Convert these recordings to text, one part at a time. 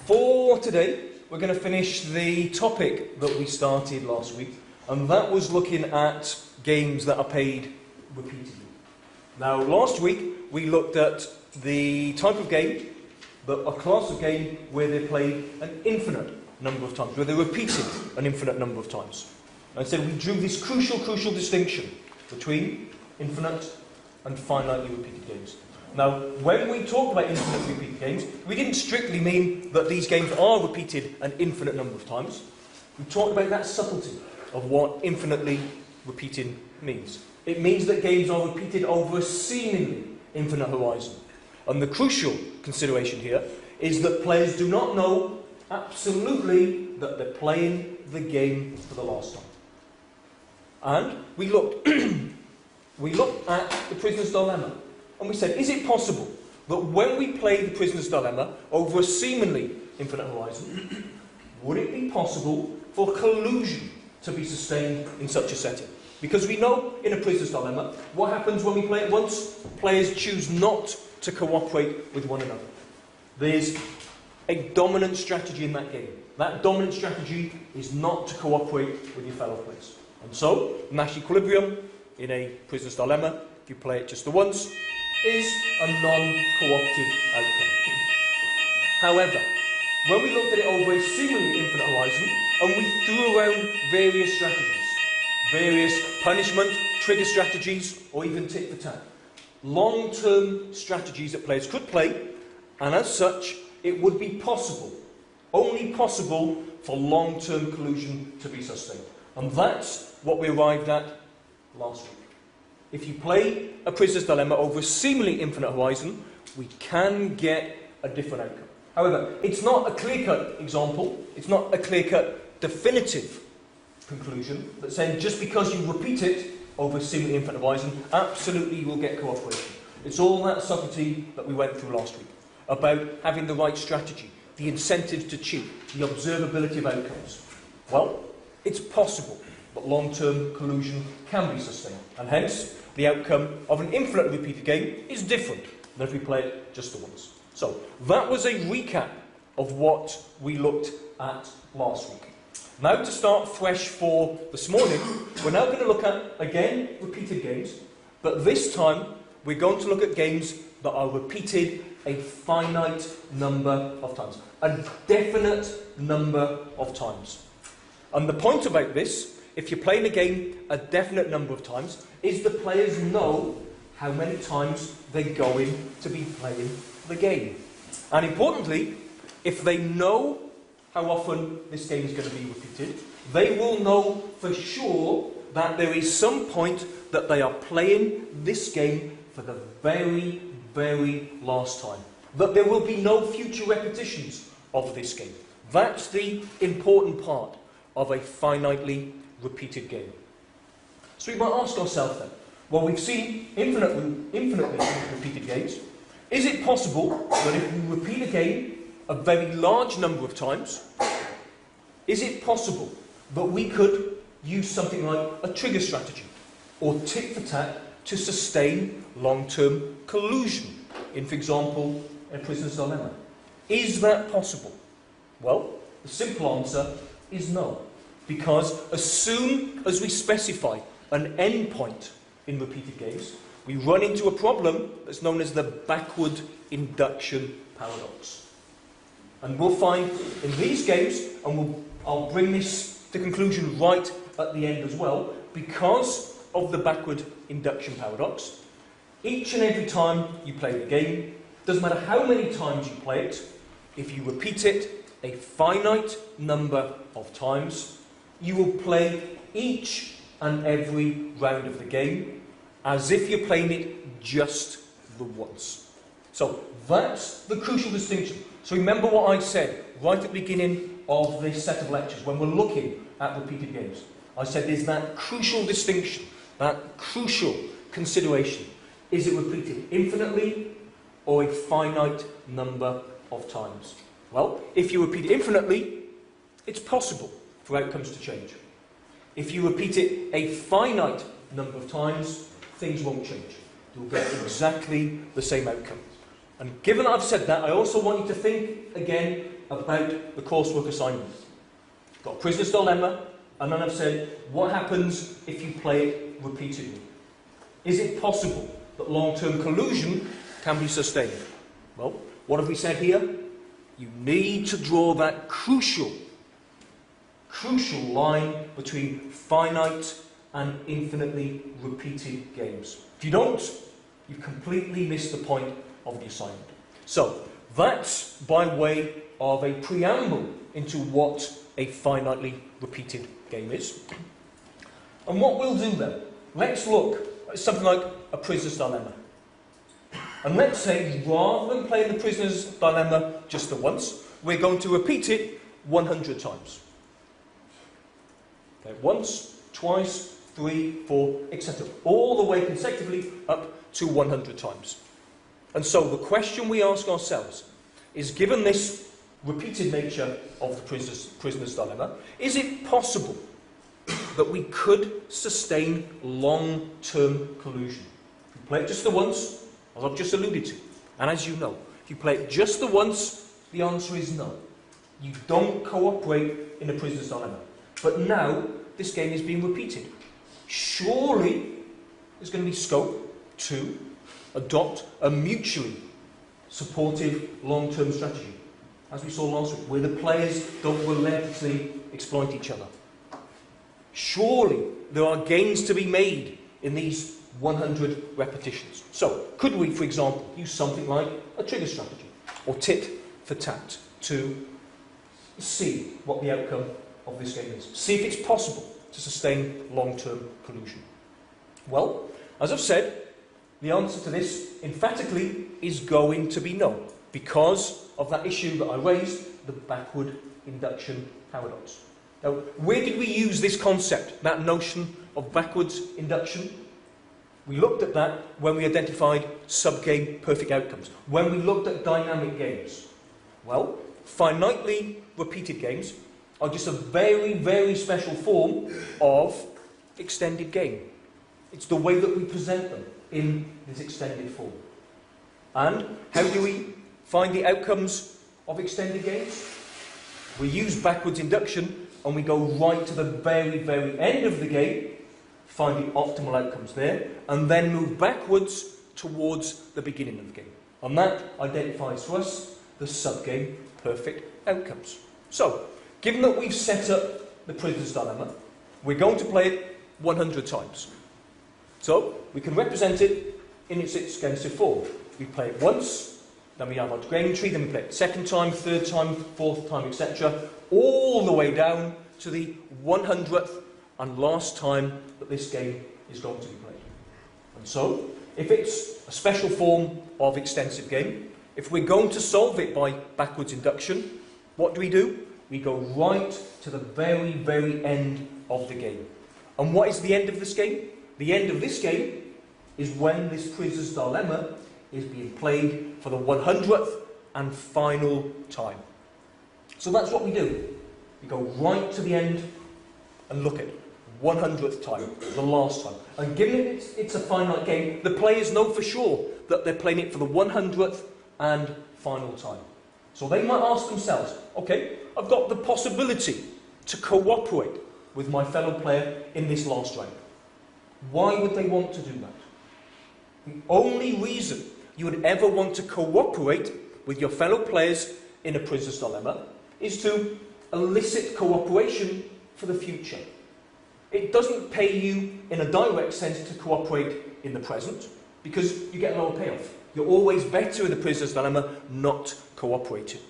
For today, we're going to finish the topic that we started last week, and that was looking at games that are played repeatedly. Now, last week, we looked at the type of game, a class of game where they're played an infinite number of times, where they're repeated an infinite number of times. And so we drew this crucial distinction between infinite and finitely repeated games. Now, when we talked about infinite repeated games, we didn't strictly mean that these games are repeated an infinite number of times. We talked about that subtlety of what infinitely repeating means. It means that games are repeated over a seemingly infinite horizon. And the crucial consideration here is that players do not know absolutely that they're playing the game for the last time. And we looked at the prisoner's dilemma. And we said, is it possible that when we play the prisoner's dilemma over a seemingly infinite horizon, would it be possible for collusion to be sustained in such a setting? Because we know in a prisoner's dilemma, what happens when we play it once? Players choose not to cooperate with one another. There's a dominant strategy in that game. That dominant strategy is not to cooperate with your fellow players. And so, Nash equilibrium in a prisoner's dilemma, if you play it just the once, is a non-cooperative outcome. However, when we looked at it over a seemingly infinite horizon, and we threw around various strategies, various punishment, trigger strategies, or even tit-for-tat, long-term strategies that players could play, and as such, it would be possible, only possible, for long-term collusion to be sustained. And that's what we arrived at last week. If you play a prisoner's dilemma over a seemingly infinite horizon, we can get a different outcome. However, it's not a clear-cut example, it's not a clear-cut definitive conclusion that saying just because you repeat it over a seemingly infinite horizon, absolutely you will get cooperation. It's all that subtlety that we went through last week, about having the right strategy, the incentives to cheat, the observability of outcomes. Well, it's possible that long-term collusion can be sustained, and hence the outcome of an infinite repeated game is different than if we play it just the once. So, that was a recap of what we looked at last week. Now, to start fresh for this morning, we're now going to look at, again, repeated games, but this time we're going to look at games that are repeated a finite number of times, a definite number of times. And the point about this, if you're playing a game a definite number of times, is the players know how many times they're going to be playing the game. And importantly, if they know how often this game is going to be repeated, they will know for sure that there is some point that they are playing this game for the very, very last time. That there will be no future repetitions of this game. That's the important part of a finitely repeated game. So we might ask ourselves then, well, we've seen infinitely repeated games. Is it possible that if we repeat a game a very large number of times, is it possible that we could use something like a trigger strategy or tit-for-tat to sustain long-term collusion in, for example, a prisoner's dilemma? Is that possible? Well, the simple answer is no. Because as soon as we specify an endpoint in repeated games, we run into a problem that's known as the backward induction paradox. And we'll find in these games, and I'll bring this to conclusion right at the end as well, because of the backward induction paradox, each and every time you play the game, doesn't matter how many times you play it, if you repeat it a finite number of times, you will play each and every round of the game as if you're playing it just the once. So that's the crucial distinction. So remember what I said right at the beginning of this set of lectures when we're looking at repeated games. I said there's that crucial distinction, that crucial consideration. Is it repeated infinitely or a finite number of times? Well, if you repeat it infinitely, it's possible for outcomes to change. If you repeat it a finite number of times, things won't change. You'll get exactly the same outcome. And given that I've said that, I also want you to think again about the coursework assignment. Got a prisoner's dilemma, and then I've said, what happens if you play it repeatedly? Is it possible that long-term collusion can be sustained? Well, what have we said here? You need to draw that crucial line between finite and infinitely repeated games. If you don't, you've completely missed the point of the assignment. So, that's by way of a preamble into what a finitely repeated game is. And what we'll do then, let's look at something like a prisoner's dilemma. And let's say, rather than playing the prisoner's dilemma just the once, we're going to repeat it 100 times. Okay, once, twice, 3, 4, etc. All the way consecutively up to 100 times. And so the question we ask ourselves is, given this repeated nature of the prisoner's dilemma, is it possible that we could sustain long-term collusion? If you play it just the once, as I've just alluded to, and as you know, if you play it just the once, the answer is no. You don't cooperate in a prisoner's dilemma. But now, this game is being repeated. Surely, there's going to be scope to adopt a mutually supportive long-term strategy, as we saw last week, where the players don't relentlessly exploit each other. Surely, there are gains to be made in these 100 repetitions. So, could we, for example, use something like a trigger strategy, or tit for tat, to see what the outcome of this game is? See if it's possible to sustain long-term collusion. Well, as I've said, the answer to this, emphatically, is going to be no, because of that issue that I raised, the backward induction paradox. Now, where did we use this concept, that notion of backwards induction? We looked at that when we identified sub-game perfect outcomes, when we looked at dynamic games. Well, finitely repeated games are just a very, very special form of extended game. It's the way that we present them in this extended form. And how do we find the outcomes of extended games? We use backwards induction and we go right to the very, very end of the game, find the optimal outcomes there, and then move backwards towards the beginning of the game. And that identifies for us the sub-game perfect outcomes. So, given that we've set up the prisoner's dilemma, we're going to play it 100 times. So, we can represent it in its extensive form. We play it once, then we have our game tree, then we play it second time, third time, fourth time, etc., all the way down to the 100th and last time that this game is going to be played. And so, if it's a special form of extensive game, if we're going to solve it by backwards induction, what do? We go right to the very, very end of the game. And what is the end of this game? The end of this game is when this prisoner's dilemma is being played for the 100th and final time. So that's what we do. We go right to the end and look at it. 100th time, the last time. And given it's a finite game, the players know for sure that they're playing it for the 100th and final time. So they might ask themselves, okay, I've got the possibility to cooperate with my fellow player in this last round. Why would they want to do that? The only reason you would ever want to cooperate with your fellow players in a prisoner's dilemma is to elicit cooperation for the future. It doesn't pay you in a direct sense to cooperate in the present, because you get a lower payoff. You're always better in the prisoner's dilemma not cooperating.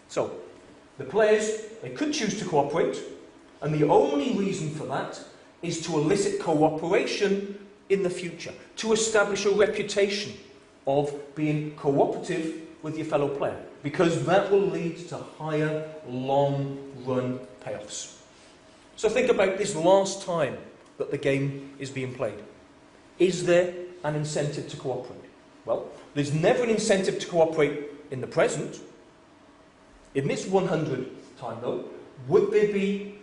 So, the players, they could choose to cooperate, and the only reason for that is to elicit cooperation in the future, to establish a reputation of being cooperative with your fellow player, because that will lead to higher long-run payoffs. So think about this last time that the game is being played. Is there an incentive to cooperate? Well, there's never an incentive to cooperate in the present. In this 100th time, though, would there be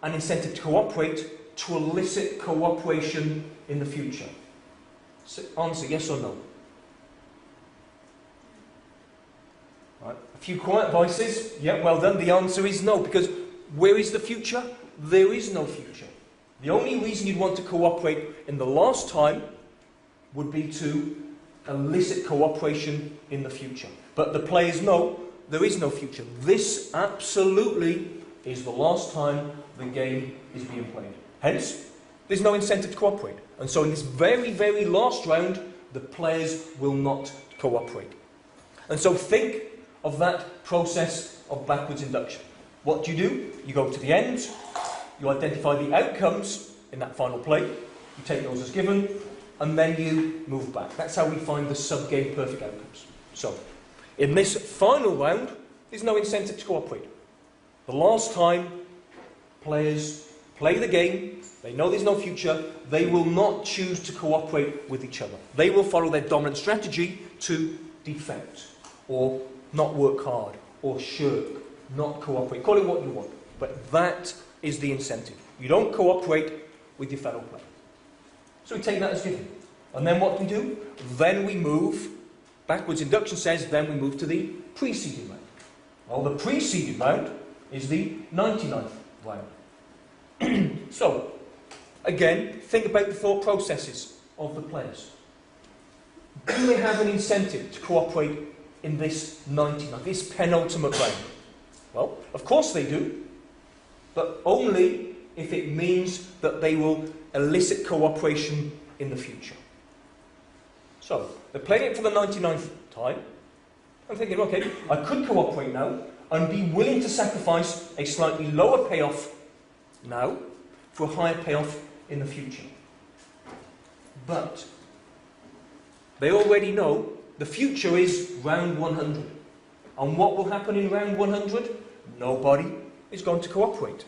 an incentive to cooperate to elicit cooperation in the future? So answer yes or no. Right. A few quiet voices. Yeah, well done. The answer is no, because where is the future? There is no future. The only reason you'd want to cooperate in the last time would be to elicit cooperation in the future. But the players know there is no future. This absolutely is the last time the game is being played. Hence, there's no incentive to cooperate. And so in this very, very last round, the players will not cooperate. And so think of that process of backwards induction. What do? You go to the end, you identify the outcomes in that final play, you take those as given, and then you move back. That's how we find the sub-game perfect outcomes. So, in this final round, there's no incentive to cooperate. The last time players play the game, they know there's no future, they will not choose to cooperate with each other. They will follow their dominant strategy to defect, or not work hard, or shirk, not cooperate. Call it what you want. But that is the incentive. You don't cooperate with your fellow player. So we take that as given. And then what do? Then we move, backwards induction says, then we move to the preceding round. Well, the preceding round is the 99th round. So, again, think about the thought processes of the players. Do they have an incentive to cooperate in this 99th, this penultimate round? Well, of course they do, but only if it means that they will elicit cooperation in the future. So, they're playing it for the 99th time. I'm thinking, okay, I could cooperate now and be willing to sacrifice a slightly lower payoff now for a higher payoff in the future. But they already know the future is round 100. And what will happen in round 100? Nobody is going to cooperate.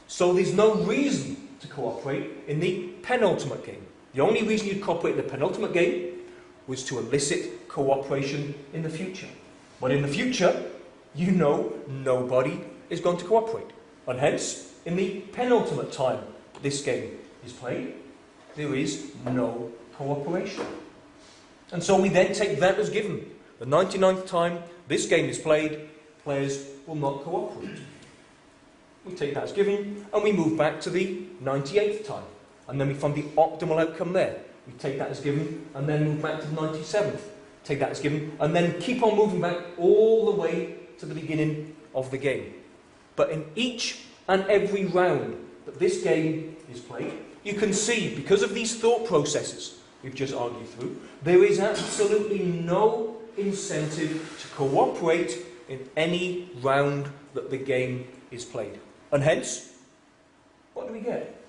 So there's no reason to cooperate in the penultimate game. The only reason you'd cooperate in the penultimate game was to elicit cooperation in the future. But in the future, you know nobody is going to cooperate. And hence, in the penultimate time this game is played, there is no cooperation. And so we then take that as given. The 99th time this game is played, players will not cooperate. We take that as given, and we move back to the 98th time. And then we find the optimal outcome there. We take that as given, and then move back to the 97th. Take that as given, and then keep on moving back all the way to the beginning of the game. But in each and every round that this game is played, you can see, because of these thought processes we've just argued through, there is absolutely no incentive to cooperate in any round that the game is played. And hence, what do we get?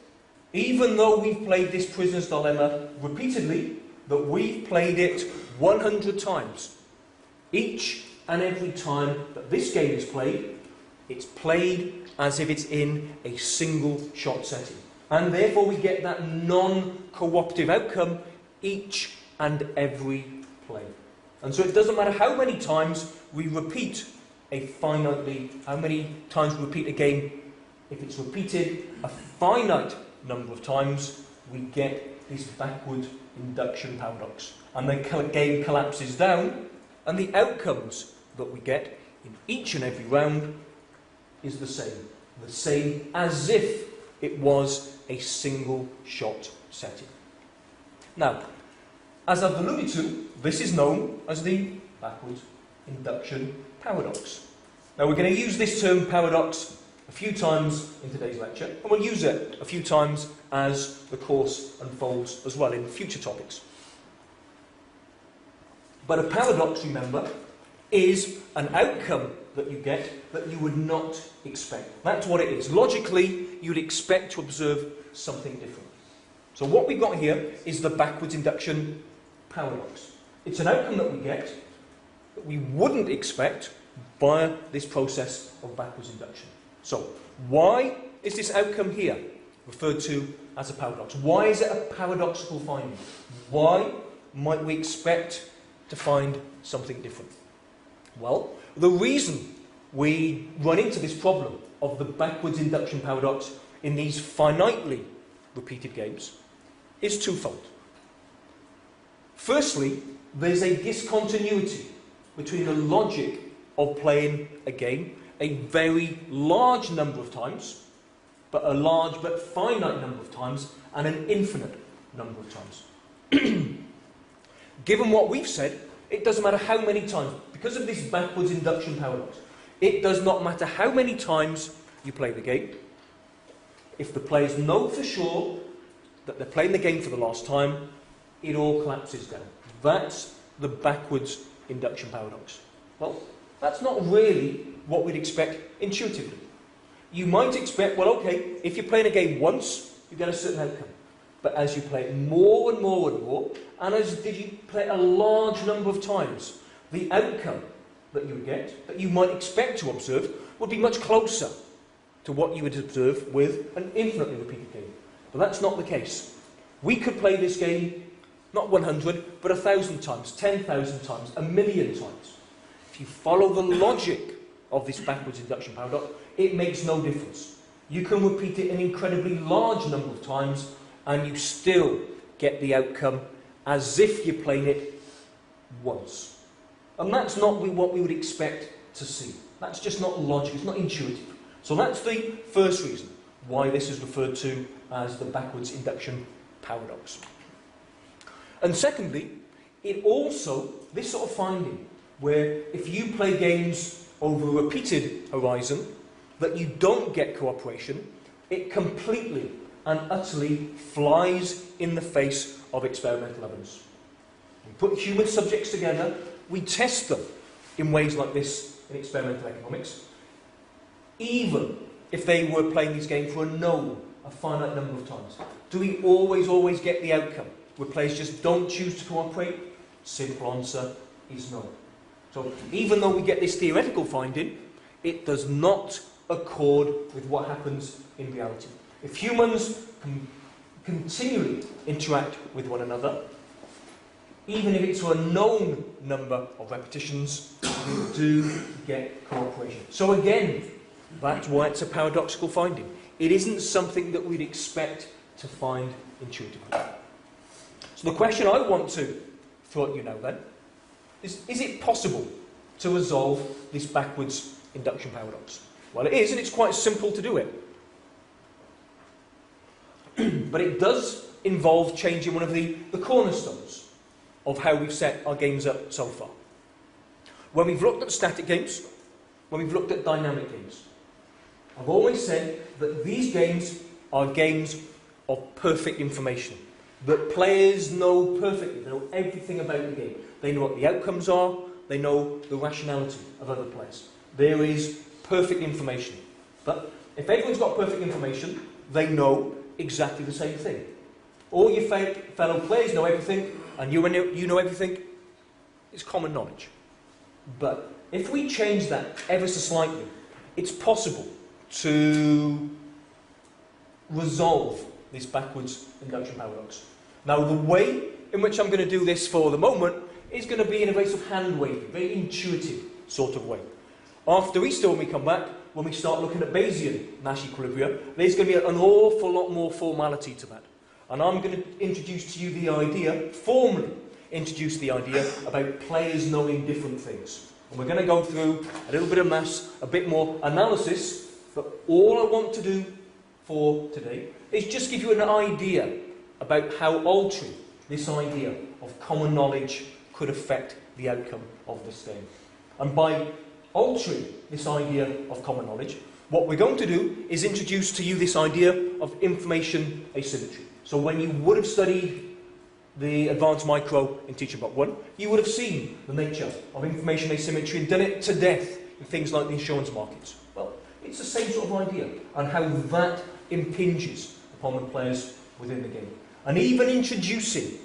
Even though we've played this prisoner's dilemma repeatedly, that we've played it 100 times, each and every time that this game is played, it's played as if it's in a single shot setting. And therefore we get that non-cooperative outcome each and every play. And so it doesn't matter how many times we repeat how many times we repeat a game. If it's repeated a finite number of times, we get this backward induction paradox. And the game collapses down, and the outcomes that we get in each and every round is the same. The same as if it was a single shot setting. Now, as I've alluded to, this is known as the backward induction paradox. Now, we're going to use this term paradox a few times in today's lecture, and we'll use it a few times as the course unfolds as well in future topics. But a paradox, remember, is an outcome that you get that you would not expect. That's what it is. Logically, you'd expect to observe something different. So what we've got here is the backwards induction paradox. It's an outcome that we get that we wouldn't expect via this process of backwards induction. So, why is this outcome here referred to as a paradox? Why is it a paradoxical finding? Why might we expect to find something different? Well, the reason we run into this problem of the backwards induction paradox in these finitely repeated games is twofold. Firstly, there's a discontinuity between the logic of playing a game a very large number of times, but a large but finite number of times, and an infinite number of times. Given what we've said, it doesn't matter how many times, because of this backwards induction paradox, it does not matter how many times you play the game. If the players know for sure that they're playing the game for the last time, it all collapses down. That's the backwards induction paradox. Well, that's not really what we'd expect intuitively. You might expect, well, okay, if you're playing a game once, you get a certain outcome. But as you play it more and more and more, and as did you play a large number of times, the outcome that you would get, that you might expect to observe, would be much closer to what you would observe with an infinitely repeated game. But that's not the case. We could play this game not 100, but 1,000 times, 10,000 times, 1,000,000 times. If you follow the logic of this backwards induction paradox, it makes no difference. You can repeat it an incredibly large number of times, and you still get the outcome as if you're playing it once. And that's not what we would expect to see. That's just not logic, it's not intuitive. So that's the first reason why this is referred to as the backwards induction paradox. And secondly, it also, this sort of finding, where if you play games over a repeated horizon, that you don't get cooperation, it completely and utterly flies in the face of experimental evidence. We put human subjects together, we test them in ways like this in experimental economics, even if they were playing this game for a finite number of times. Do we always get the outcome where players just don't choose to cooperate? Simple answer is no. So even though we get this theoretical finding, it does not accord with what happens in reality. If humans can continually interact with one another, even if it's for a known number of repetitions, we do get cooperation. So again, that's why it's a paradoxical finding. It isn't something that we'd expect to find intuitively. So the question I want to throw at you now then is it possible to resolve this backwards induction paradox? Well, it is, and it's quite simple to do it. But it does involve changing one of the cornerstones of how we've set our games up so far. When we've looked at static games, when we've looked at dynamic games, I've always said that these games are games of perfect information. That players know perfectly, they know everything about the game. They know what the outcomes are, they know the rationality of other players. There is perfect information. But if everyone's got perfect information, they know exactly the same thing. All your fellow players know everything, and you know everything. It's common knowledge. But if we change that ever so slightly, it's possible to resolve this backwards induction paradox. Now, the way in which I'm going to do this for the moment is going to be in a very sort of hand-wavy, very intuitive sort of way. After Easter, when we come back, when we start looking at Bayesian Nash equilibria, there's going to be an awful lot more formality to that. And I'm going to introduce to you the idea, formally introduce the idea about players knowing different things. And we're going to go through a little bit of maths, a bit more analysis, but all I want to do for today is just give you an idea about how altering this idea of common knowledge could affect the outcome of this game. And by altering this idea of common knowledge, what we're going to do is introduce to you this idea of information asymmetry. So when you would have studied the advanced micro in Teaching Block 1, you would have seen the nature of information asymmetry and done it to death in things like the insurance markets. Well, it's the same sort of idea, and how that impinges upon the players within the game. And even introducing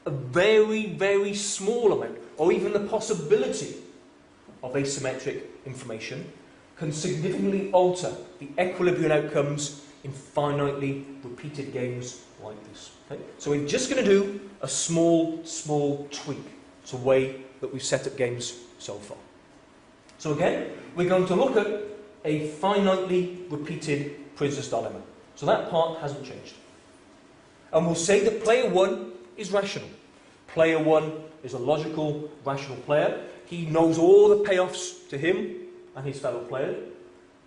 a very, very small amount, or even the possibility of asymmetric information, can significantly alter the equilibrium outcomes in finitely repeated games like this. Okay? So we're just going to do a small tweak to the way that we've set up games so far. So again, we're going to look at a finitely repeated prisoner's dilemma. So that part hasn't changed. And we'll say that player 1 is rational. Player 1 is a logical, rational player. he knows all the payoffs to him and his fellow player,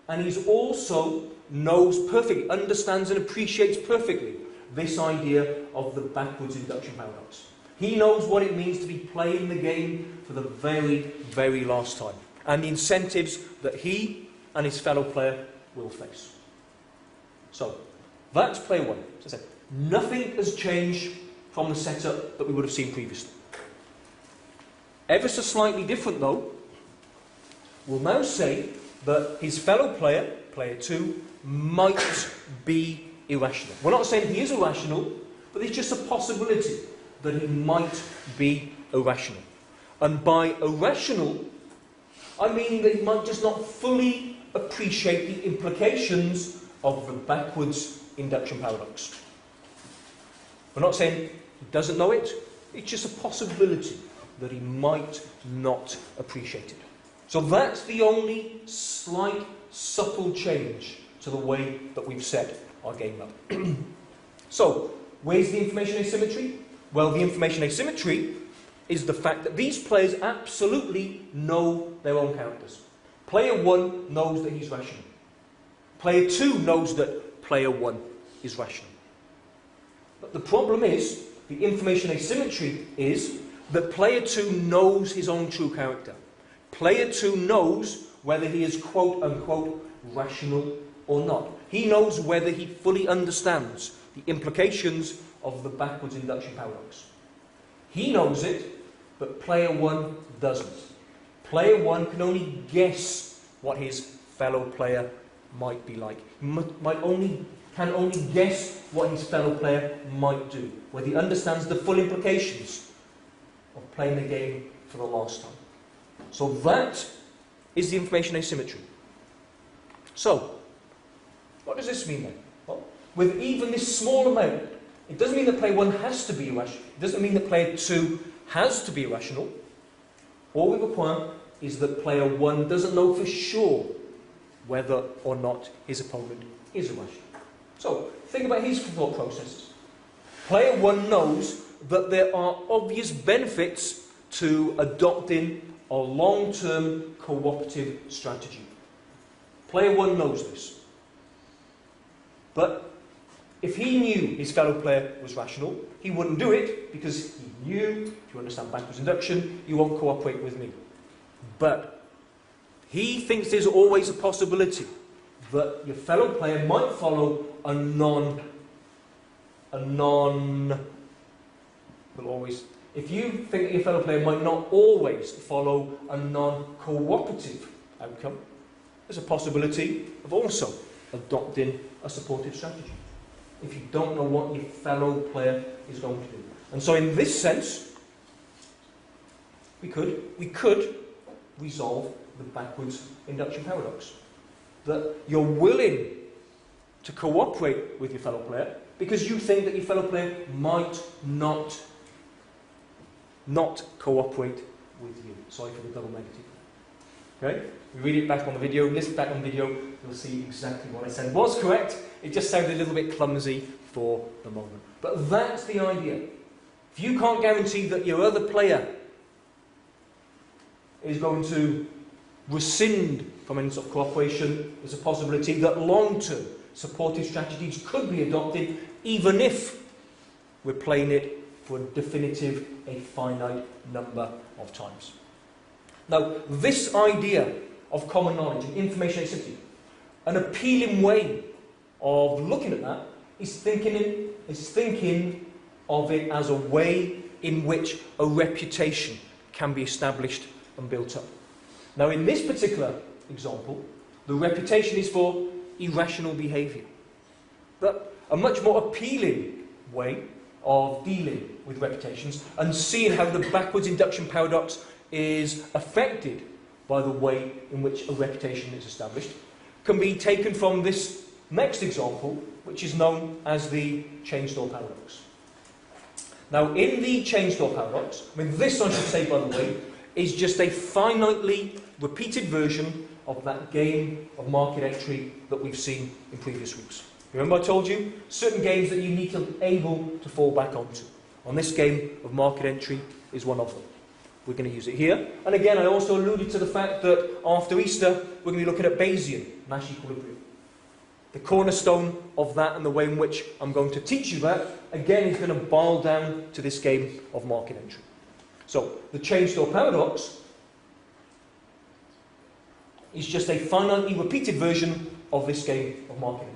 and he's also knows perfectly, understands and appreciates perfectly this idea of the backwards induction paradox. He knows what it means to be playing the game for the very, very last time, and the incentives that he and his fellow player will face. So, that's player one. As I said, nothing has changed from the setup that we would have seen previously. Ever so slightly different though, we'll now say that his fellow player, player two, might be irrational. We're not saying he is irrational, but there's just a possibility that he might be irrational. And by irrational, I mean that he might just not fully appreciate the implications of the backwards induction paradox. We're not saying he doesn't know it, it's just a possibility that he might not appreciate it. So that's the only slight, subtle change to the way that we've set our game up. So, where's the information asymmetry? Well, the information asymmetry is the fact that these players absolutely know their own characters. Player one knows that he's rational. Player two knows that player one is rational. But the problem is, the information asymmetry is that player two knows his own true character. Player two knows whether he is quote-unquote rational or not. He knows whether he fully understands the implications of the backwards induction paradox. He knows it, but player one doesn't. Player one can only guess what his fellow player might be like. Can only guess what his fellow player might do, whether he understands the full implications of playing the game for the last time. So that is the information asymmetry. So, what does this mean then? Well, with even this small amount, it doesn't mean that player one has to be irrational. It doesn't mean that player two has to be irrational. All we require is that player one doesn't know for sure whether or not his opponent is irrational. So, think about his thought processes. Player one knows that there are obvious benefits to adopting a long-term cooperative strategy. Player one knows this. But if he knew his fellow player was rational, he wouldn't do it because he knew, if you understand backwards induction, you won't cooperate with me. But he thinks there's always a possibility that your fellow player might follow if you think that your fellow player might not always follow a non-cooperative outcome, there's a possibility of also adopting a supportive strategy if you don't know what your fellow player is going to do. And so in this sense, we could resolve the backwards induction paradox. That you're willing to cooperate with your fellow player because you think that your fellow player might not cooperate with you. Sorry for the double negative. Okay? We read it back on the video, listen back on the video, you'll see exactly what I said was correct. It just sounded a little bit clumsy for the moment. But that's the idea. If you can't guarantee that your other player is going to rescind from any sort of cooperation, there's a possibility that long-term supportive strategies could be adopted, even if we're playing it for a definitive, a finite number of times. Now, this idea of common knowledge and information asymmetry, an appealing way of looking at that is thinking of it as a way in which a reputation can be established and built up. Now, in this particular example, the reputation is for irrational behaviour. But a much more appealing way of dealing with reputations and seeing how the backwards induction paradox is affected by the way in which a reputation is established can be taken from this next example, which is known as the chain store paradox. Now, in the chain store paradox, this, I should say, by the way, is just a finitely repeated version of that game of market entry that we've seen in previous weeks. Remember I told you, certain games that you need to be able to fall back onto. On this game of market entry is one of them. we're going to use it here. And again, I also alluded to the fact that after Easter, we're going to be looking at Bayesian Nash equilibrium. The cornerstone of that and the way in which I'm going to teach you that, again, is going to boil down to this game of market entry. So, the chain store paradox is just a finitely repeated version of this game of market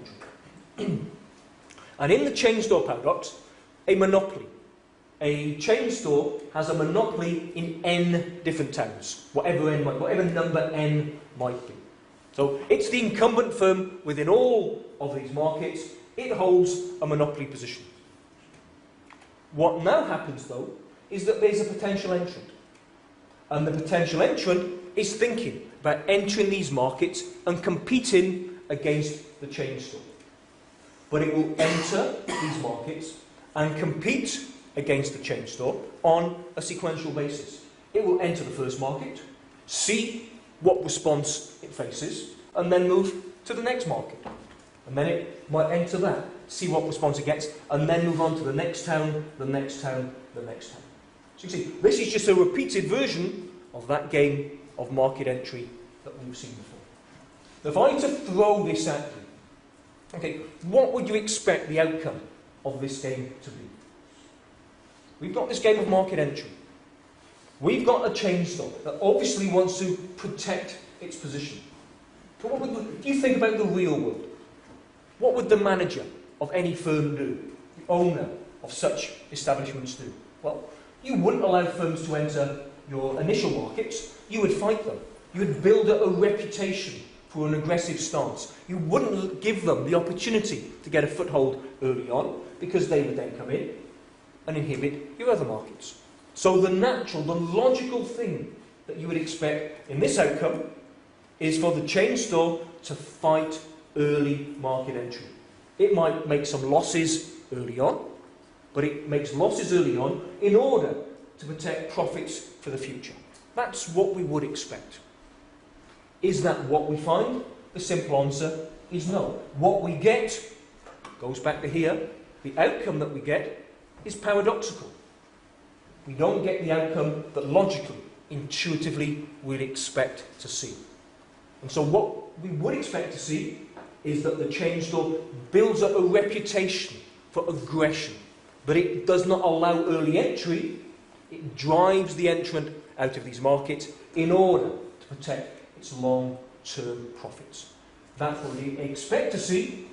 entry. And in the chain store paradox, a monopoly. A chain store has a monopoly in n different towns, whatever number n might be. So it's the incumbent firm within all of these markets. It holds a monopoly position. What now happens, though, is that there's a potential entrant. And the potential entrant is thinking about entering these markets and competing against the chain store. But it will enter these markets and compete against the chain store on a sequential basis. It will enter the first market, see what response it faces, and then move to the next market. And then it might enter that, see what response it gets, and then move on to the next town, the next town, the next town. So you see, this is just a repeated version of that game of market entry that we've seen before. If I were to throw this at you, okay, what would you expect the outcome of this game to be? We've got this game of market entry. We've got a chain store that obviously wants to protect its position. But if you think about the real world, what would the manager of any firm do? The owner of such establishments do? Well, you wouldn't allow firms to enter your initial markets. You would fight them. You would build a reputation for an aggressive stance. You wouldn't give them the opportunity to get a foothold early on, because they would then come in and inhibit your other markets. So the natural, the logical thing that you would expect in this outcome is for the chain store to fight early market entry. It might make some losses early on, but it makes losses early on in order to protect profits for the future. That's what we would expect. Is that what we find? The simple answer is no. What we get goes back to here. The outcome that we get is paradoxical. We don't get the outcome that logically, intuitively, we'd expect to see. And so what we would expect to see is that the chain store builds up a reputation for aggression, but it does not allow early entry. It drives the entrant out of these markets in order to protect its long-term profits. That's what we expect to see.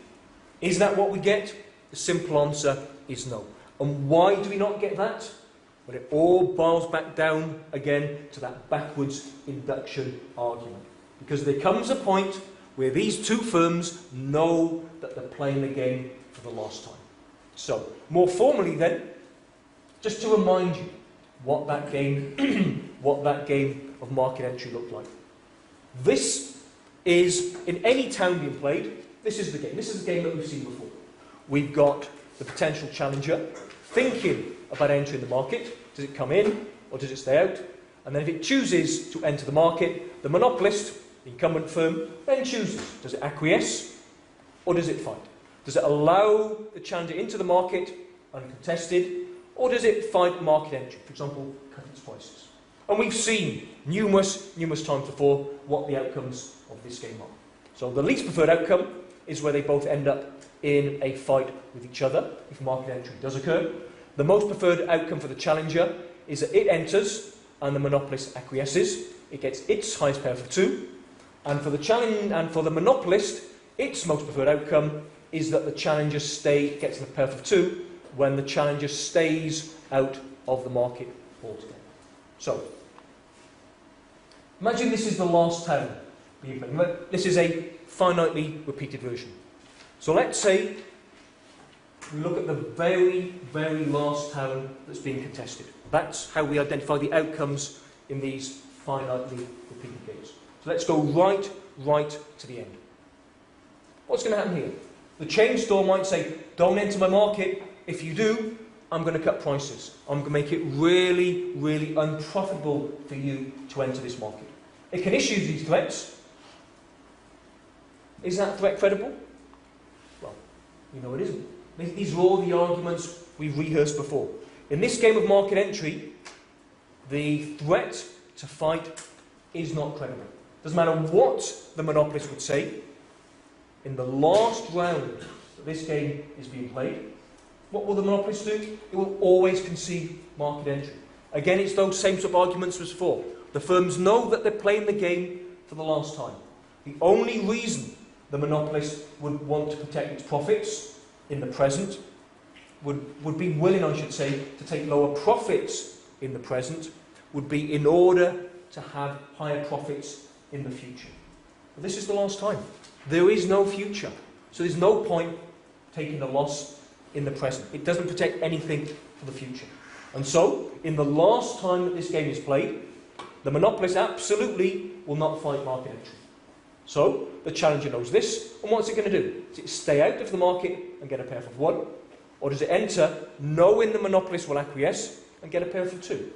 Is that what we get? The simple answer is no. And why do we not get that? Well, it all boils back down again to that backwards induction argument. Because there comes a point where these two firms know that they're playing the game for the last time. So, more formally then, just to remind you what that game, what that game of market entry looked like. This is, in any town being played, this is the game. This is the game that we've seen before. We've got the potential challenger thinking about entering the market. Does it come in or does it stay out? And then if it chooses to enter the market, the monopolist, the incumbent firm, then chooses. Does it acquiesce or does it fight? Does it allow the challenger into the market uncontested, or does it fight market entry? For example, cut its prices. And we've seen numerous times before what the outcomes of this game are. So the least preferred outcome is where they both end up in a fight with each other, if market entry does occur. The most preferred outcome for the challenger is that it enters and the monopolist acquiesces. It gets its highest pair for 2. And for the monopolist, its most preferred outcome is that the challenger gets the pair for 2 when the challenger stays out of the market altogether. So, imagine this is the last town. This is a finitely repeated version. So let's say we look at the very, very last town that's being contested. That's how we identify the outcomes in these finitely repeated games. So let's go right to the end. What's going to happen here? The chain store might say, don't enter my market. If you do, I'm going to cut prices. I'm going to make it really, really unprofitable for you to enter this market. It can issue these threats. Is that threat credible? Well, you know it isn't. These are all the arguments we've rehearsed before. In this game of market entry, the threat to fight is not credible. Doesn't matter what the monopolist would say, in the last round that this game is being played, what will the monopolist do? It will always concede market entry. Again, it's those same sort of arguments as before. The firms know that they're playing the game for the last time. The only reason the monopolist would want to protect its profits in the present, would be willing, I should say, to take lower profits in the present, would be in order to have higher profits in the future. But this is the last time. There is no future. So there's no point taking a loss in the present. It doesn't protect anything for the future. And so, in the last time that this game is played, the monopolist absolutely will not fight market entry. So, the challenger knows this, and what's it going to do? Does it stay out of the market and get a pair for 1? Or does it enter, knowing the monopolist will acquiesce, and get a pair for 2?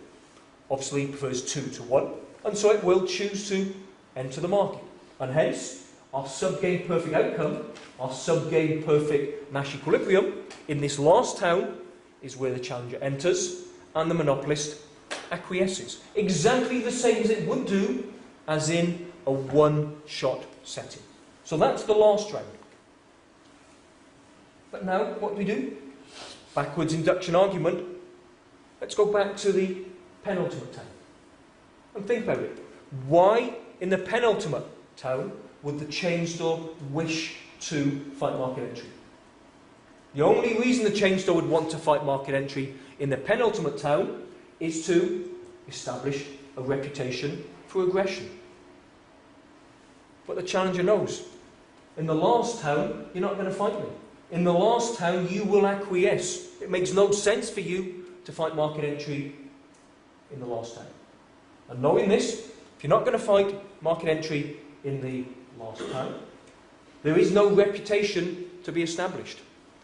Obviously, it prefers 2 to 1, and so it will choose to enter the market. And hence, our sub-game perfect outcome, our sub-game perfect Nash equilibrium, in this last town, is where the challenger enters, and the monopolist acquiesces. Exactly the same as it would do as in a one-shot setting. So that's the last round. But now, what do we do? Backwards induction argument. Let's go back to the penultimate town. And think about it. Why, in the penultimate town, would the chain store wish to fight market entry? The only reason the chain store would want to fight market entry in the penultimate town is to establish a reputation for aggression. But the challenger knows, in the last town, you're not going to fight me. In the last town, you will acquiesce. It makes no sense for you to fight market entry in the last town. And knowing this, if you're not going to fight market entry in the last town, there is no reputation to be established.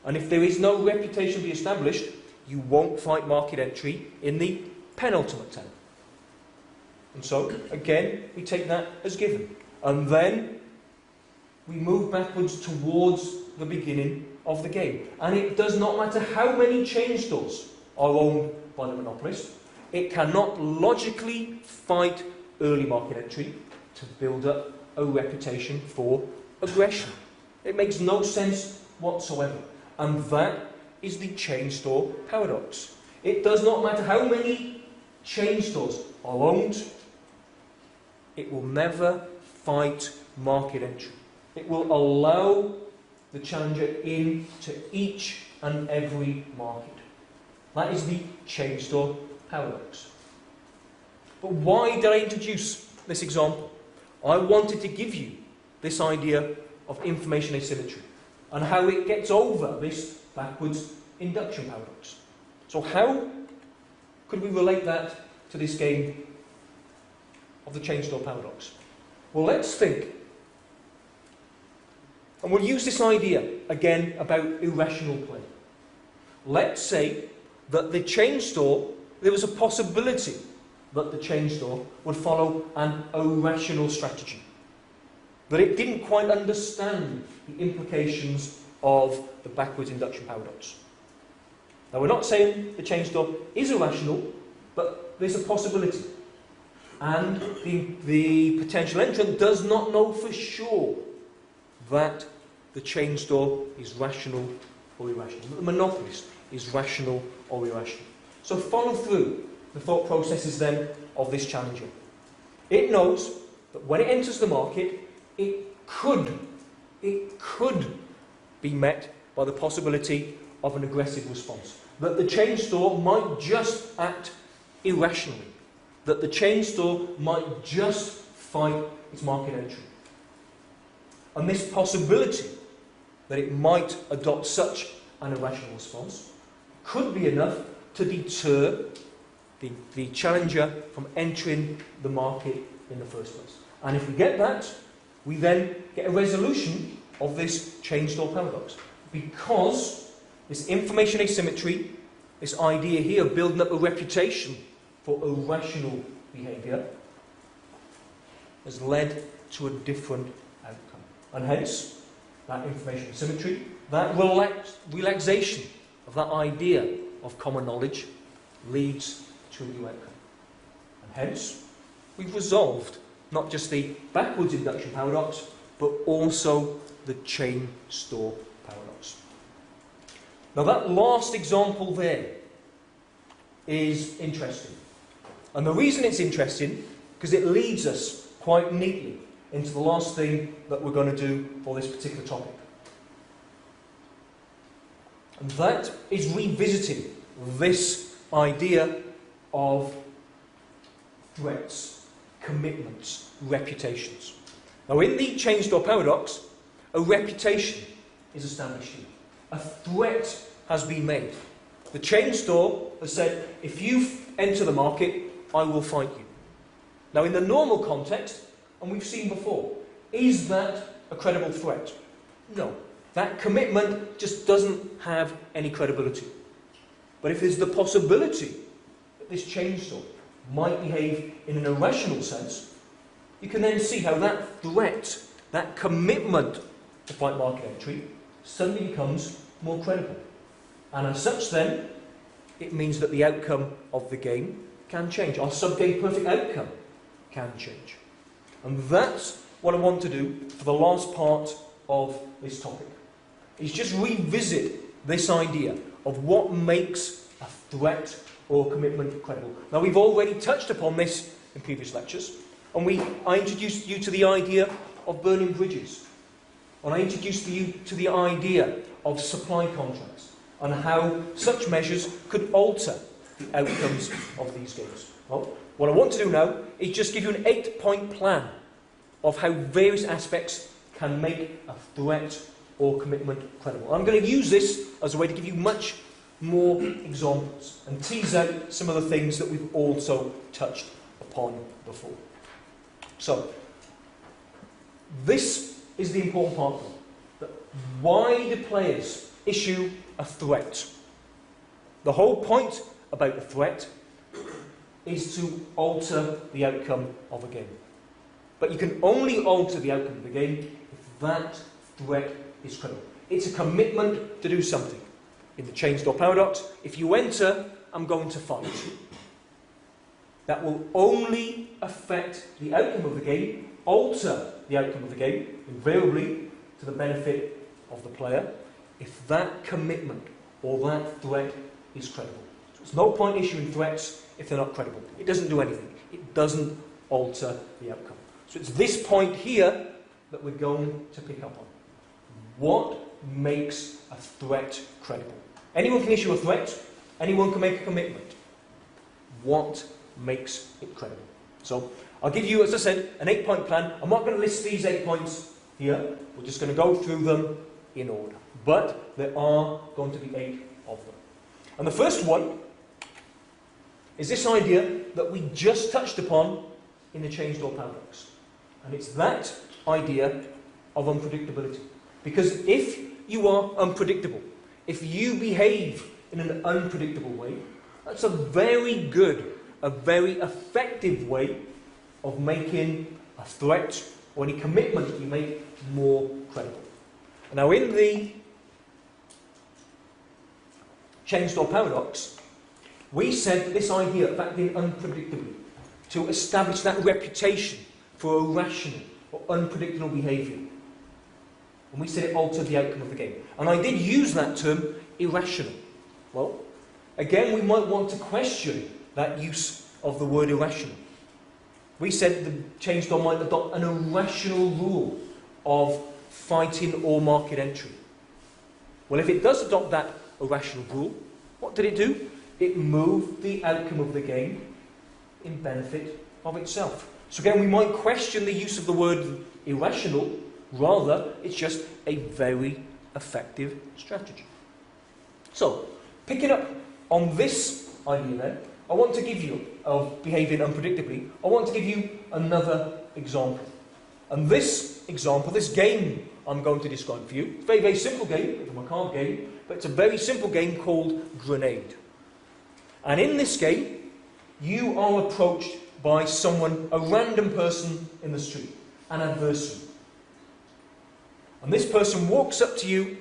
And if there is no reputation to be established, you won't fight market entry in the penultimate town. And so, again, we take that as given. And then we move backwards towards the beginning of the game. And it does not matter how many chain stores are owned by the monopolist, it cannot logically fight early market entry to build up a reputation for aggression. It makes no sense whatsoever. And that is the chain store paradox. It does not matter how many chain stores are owned, it will never fight market entry. It will allow the challenger into each and every market. That is the chain store paradox. But why did I introduce this example? I wanted to give you this idea of information asymmetry and how it gets over this backwards induction paradox. So how could we relate that to this game of the chain store paradox? Well, let's think. And we'll use this idea, again, about irrational play. Let's say that the chain store, there was a possibility that the chain store would follow an irrational strategy. That it didn't quite understand the implications of the backwards induction paradox. Now, we're not saying the chain store is irrational, but there's a possibility. And the potential entrant does not know for sure that the chain store is rational or irrational, that the monopolist is rational or irrational. So follow through the thought processes then of this challenger. It knows that when it enters the market, it could be met by the possibility of an aggressive response. That the chain store might just act irrationally. That the chain store might just fight its market entry. And this possibility that it might adopt such an irrational response could be enough to deter the challenger from entering the market in the first place. And if we get that, we then get a resolution of this chain store paradox. Because this information asymmetry, this idea here of building up a reputation for irrational behaviour, has led to a different outcome. And hence, that information asymmetry, that relaxation of that idea of common knowledge leads to a new outcome. And hence, we've resolved not just the backwards induction paradox, but also the chain store paradox. Now that last example there is interesting. And the reason it's interesting, because it leads us quite neatly into the last thing that we're going to do for this particular topic. And that is revisiting this idea of threats, commitments, reputations. Now in the chain store paradox, a reputation is established here. A threat has been made. The chain store has said, if you enter the market, I will fight you. Now in the normal context, and we've seen before, is that a credible threat? No. That commitment just doesn't have any credibility. But if there's the possibility that this chain store might behave in an irrational sense, you can then see how that threat, that commitment to fight market entry, suddenly becomes more credible. And as such then, it means that the outcome of the game can change. Our sub-game perfect outcome can change. And that's what I want to do for the last part of this topic, is just revisit this idea of what makes a threat or commitment credible. Now we've already touched upon this in previous lectures, and I introduced you to the idea of burning bridges, and I introduced you to the idea of supply contracts, and how such measures could alter the outcomes of these games. Well, what I want to do now is just give you an 8-point plan of how various aspects can make a threat or commitment credible. I'm going to use this as a way to give you much more examples and tease out some of the things that we've also touched upon before. So, this is the important part. That why do players issue a threat? The whole point about a threat is to alter the outcome of a game. But you can only alter the outcome of the game if that threat is credible. It's a commitment to do something. In the chain store paradox, if you enter, I'm going to fight. That will only affect the outcome of the game, alter the outcome of the game, invariably to the benefit of the player, if that commitment or that threat is credible. So there's no point issuing threats if they're not credible. It doesn't do anything. It doesn't alter the outcome. So it's this point here that we're going to pick up on. What makes a threat credible? Anyone can issue a threat. Anyone can make a commitment. What makes it credible? So I'll give you, as I said, an 8-point plan. I'm not going to list these 8 points here. We're just going to go through them in order. But there are going to be 8 of them. And the first one is this idea that we just touched upon in the chain store paradox. And it's that idea of unpredictability. Because if you are unpredictable, if you behave in an unpredictable way, that's a very good, a very effective way of making a threat or any commitment that you make more credible. Now in the chain store paradox, we said that this idea of acting unpredictably to establish that reputation for irrational or unpredictable behaviour. And we said it altered the outcome of the game. And I did use that term, irrational. Well, again, we might want to question that use of the word irrational. We said the chain store might adopt an irrational rule of fighting or market entry. Well, if it does adopt that irrational rule, what did it do? It moved the outcome of the game in benefit of itself. So again, we might question the use of the word irrational. Rather, it's just a very effective strategy. So, picking up on this idea then, I want to give you, of behaving unpredictably, I want to give you another example. And this example, this game I'm going to describe for you, it's a very, very simple game, it's a card game, but it's a very simple game called Grenade. And in this game, you are approached by someone, a random person in the street, an adversary. And this person walks up to you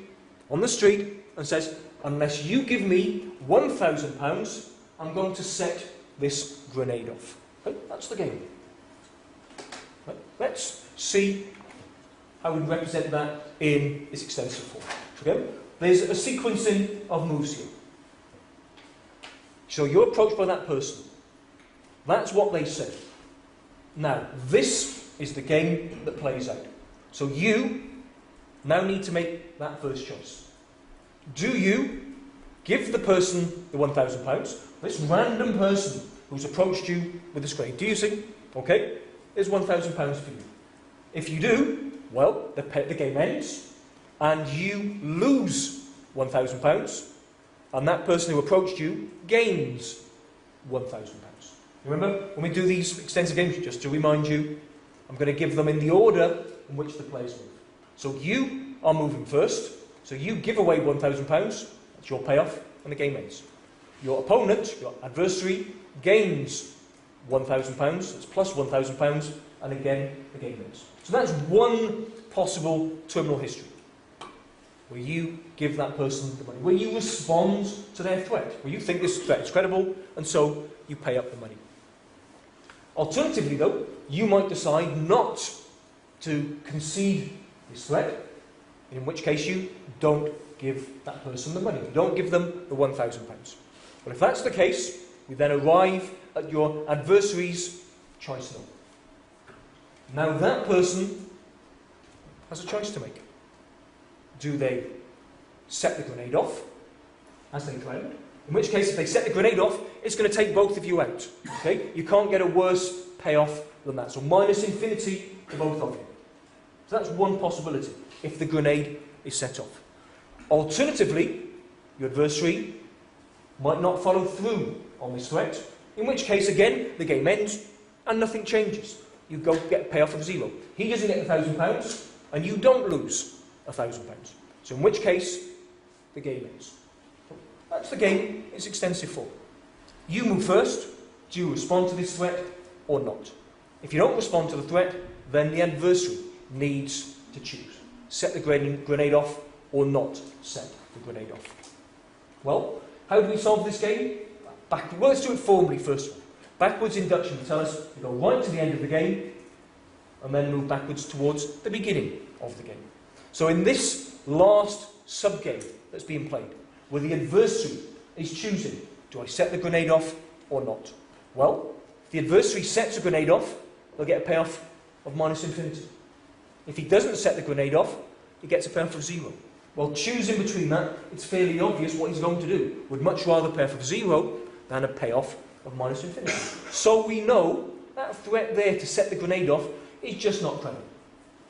on the street and says, unless you give me £1,000, I'm going to set this grenade off. Okay, that's the game. Right, let's see how we represent that in its extensive form. Okay? There's a sequencing of moves here. So you're approached by that person. That's what they said. Now, this is the game that plays out. So you now need to make that first choice. Do you give the person the £1,000, this random person who's approached you with this grade? Do you see? Okay, there's £1,000 for you. If you do, well, the game ends, and you lose £1,000, and that person who approached you gains £1,000. Remember, when we do these extensive games, just to remind you, I'm going to give them in the order in which the players move. So you are moving first, so you give away £1,000, that's your payoff, and the game ends. Your opponent, your adversary, gains £1,000, that's plus £1,000, and again, the game ends. So that's one possible terminal history, where you give that person the money, where you respond to their threat, where you think this threat is credible, and so you pay up the money. Alternatively, though, you might decide not to concede this threat, in which case you don't give that person the money. You don't give them the £1,000. But if that's the case, we then arrive at your adversary's choice note. Now that person has a choice to make. Do they set the grenade off, as they threatened? In which case, if they set the grenade off, it's going to take both of you out. Okay? You can't get a worse payoff than that. So minus infinity to both of you. So that's one possibility, if the grenade is set off. Alternatively, your adversary might not follow through on this threat, in which case, again, the game ends and nothing changes. You go get a payoff of 0. He doesn't get £1,000, and you don't lose £1,000. So in which case, the game ends. That's the game in its extensive form. You move first. Do you respond to this threat or not? If you don't respond to the threat, then the adversary needs to choose. Set the grenade off or not set the grenade off. Well, how do we solve this game? Well, let's do it formally first. Backwards induction will tell us to go right to the end of the game and then move backwards towards the beginning of the game. So in this last sub-game that's being played, where the adversary is choosing, do I set the grenade off or not? Well, if the adversary sets a grenade off, they'll get a payoff of minus infinity. If he doesn't set the grenade off, he gets a payoff of 0. Well, choosing between that, it's fairly obvious what he's going to do. Would much rather payoff of 0 than a payoff of minus infinity. So we know that threat there to set the grenade off is just not credible.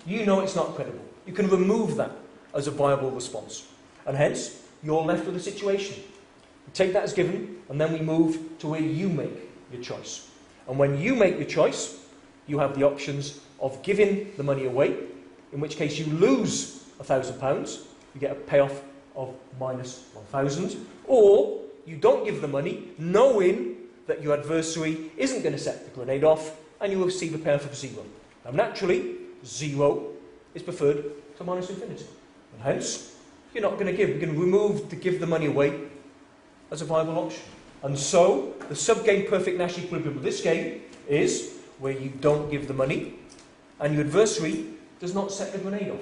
You know it's not credible. You can remove that as a viable response. And hence, you're left with a situation. We take that as given, and then we move to where you make your choice. And when you make your choice, you have the options of giving the money away, in which case you lose £1,000, you get a payoff of minus 1,000, or you don't give the money, knowing that your adversary isn't going to set the grenade off, and you will receive a payoff of 0. Now naturally, 0 is preferred to minus infinity. And hence, you're not going to give. You're going to remove the give the money away as a viable option. And so, the sub-game perfect Nash equilibrium of this game is where you don't give the money, and your adversary does not set the grenade off.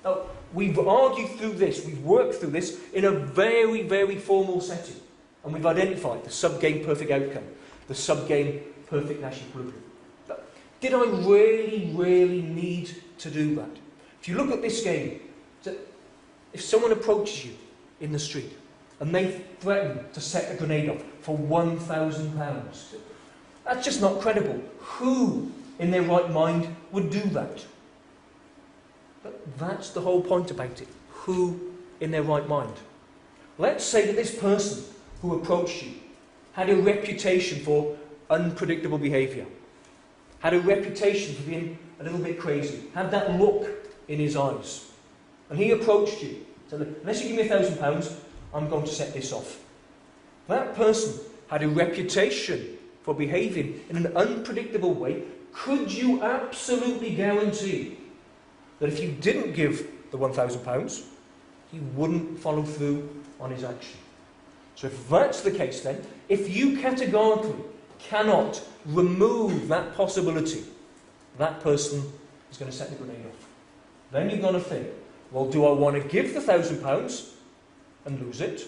Now, we've argued through this, we've worked through this in a very, very formal setting. And we've identified the sub-game perfect outcome, the sub-game perfect Nash equilibrium. But did I really, really need to do that? If you look at this game, if someone approaches you in the street and they threaten to set a grenade off for £1,000, that's just not credible. Who in their right mind would do that? But that's the whole point about it. Who in their right mind? Let's say that this person who approached you had a reputation for unpredictable behaviour, had a reputation for being a little bit crazy, had that look in his eyes, and he approached you, said, unless you give me £1,000, I'm going to set this off. That person had a reputation for behaving in an unpredictable way. Could you absolutely guarantee that if you didn't give the £1,000, he wouldn't follow through on his action? So if that's the case then, if you categorically cannot remove that possibility, that person is going to set the grenade off. Then you've got to think, well, do I want to give the £1,000 and lose it?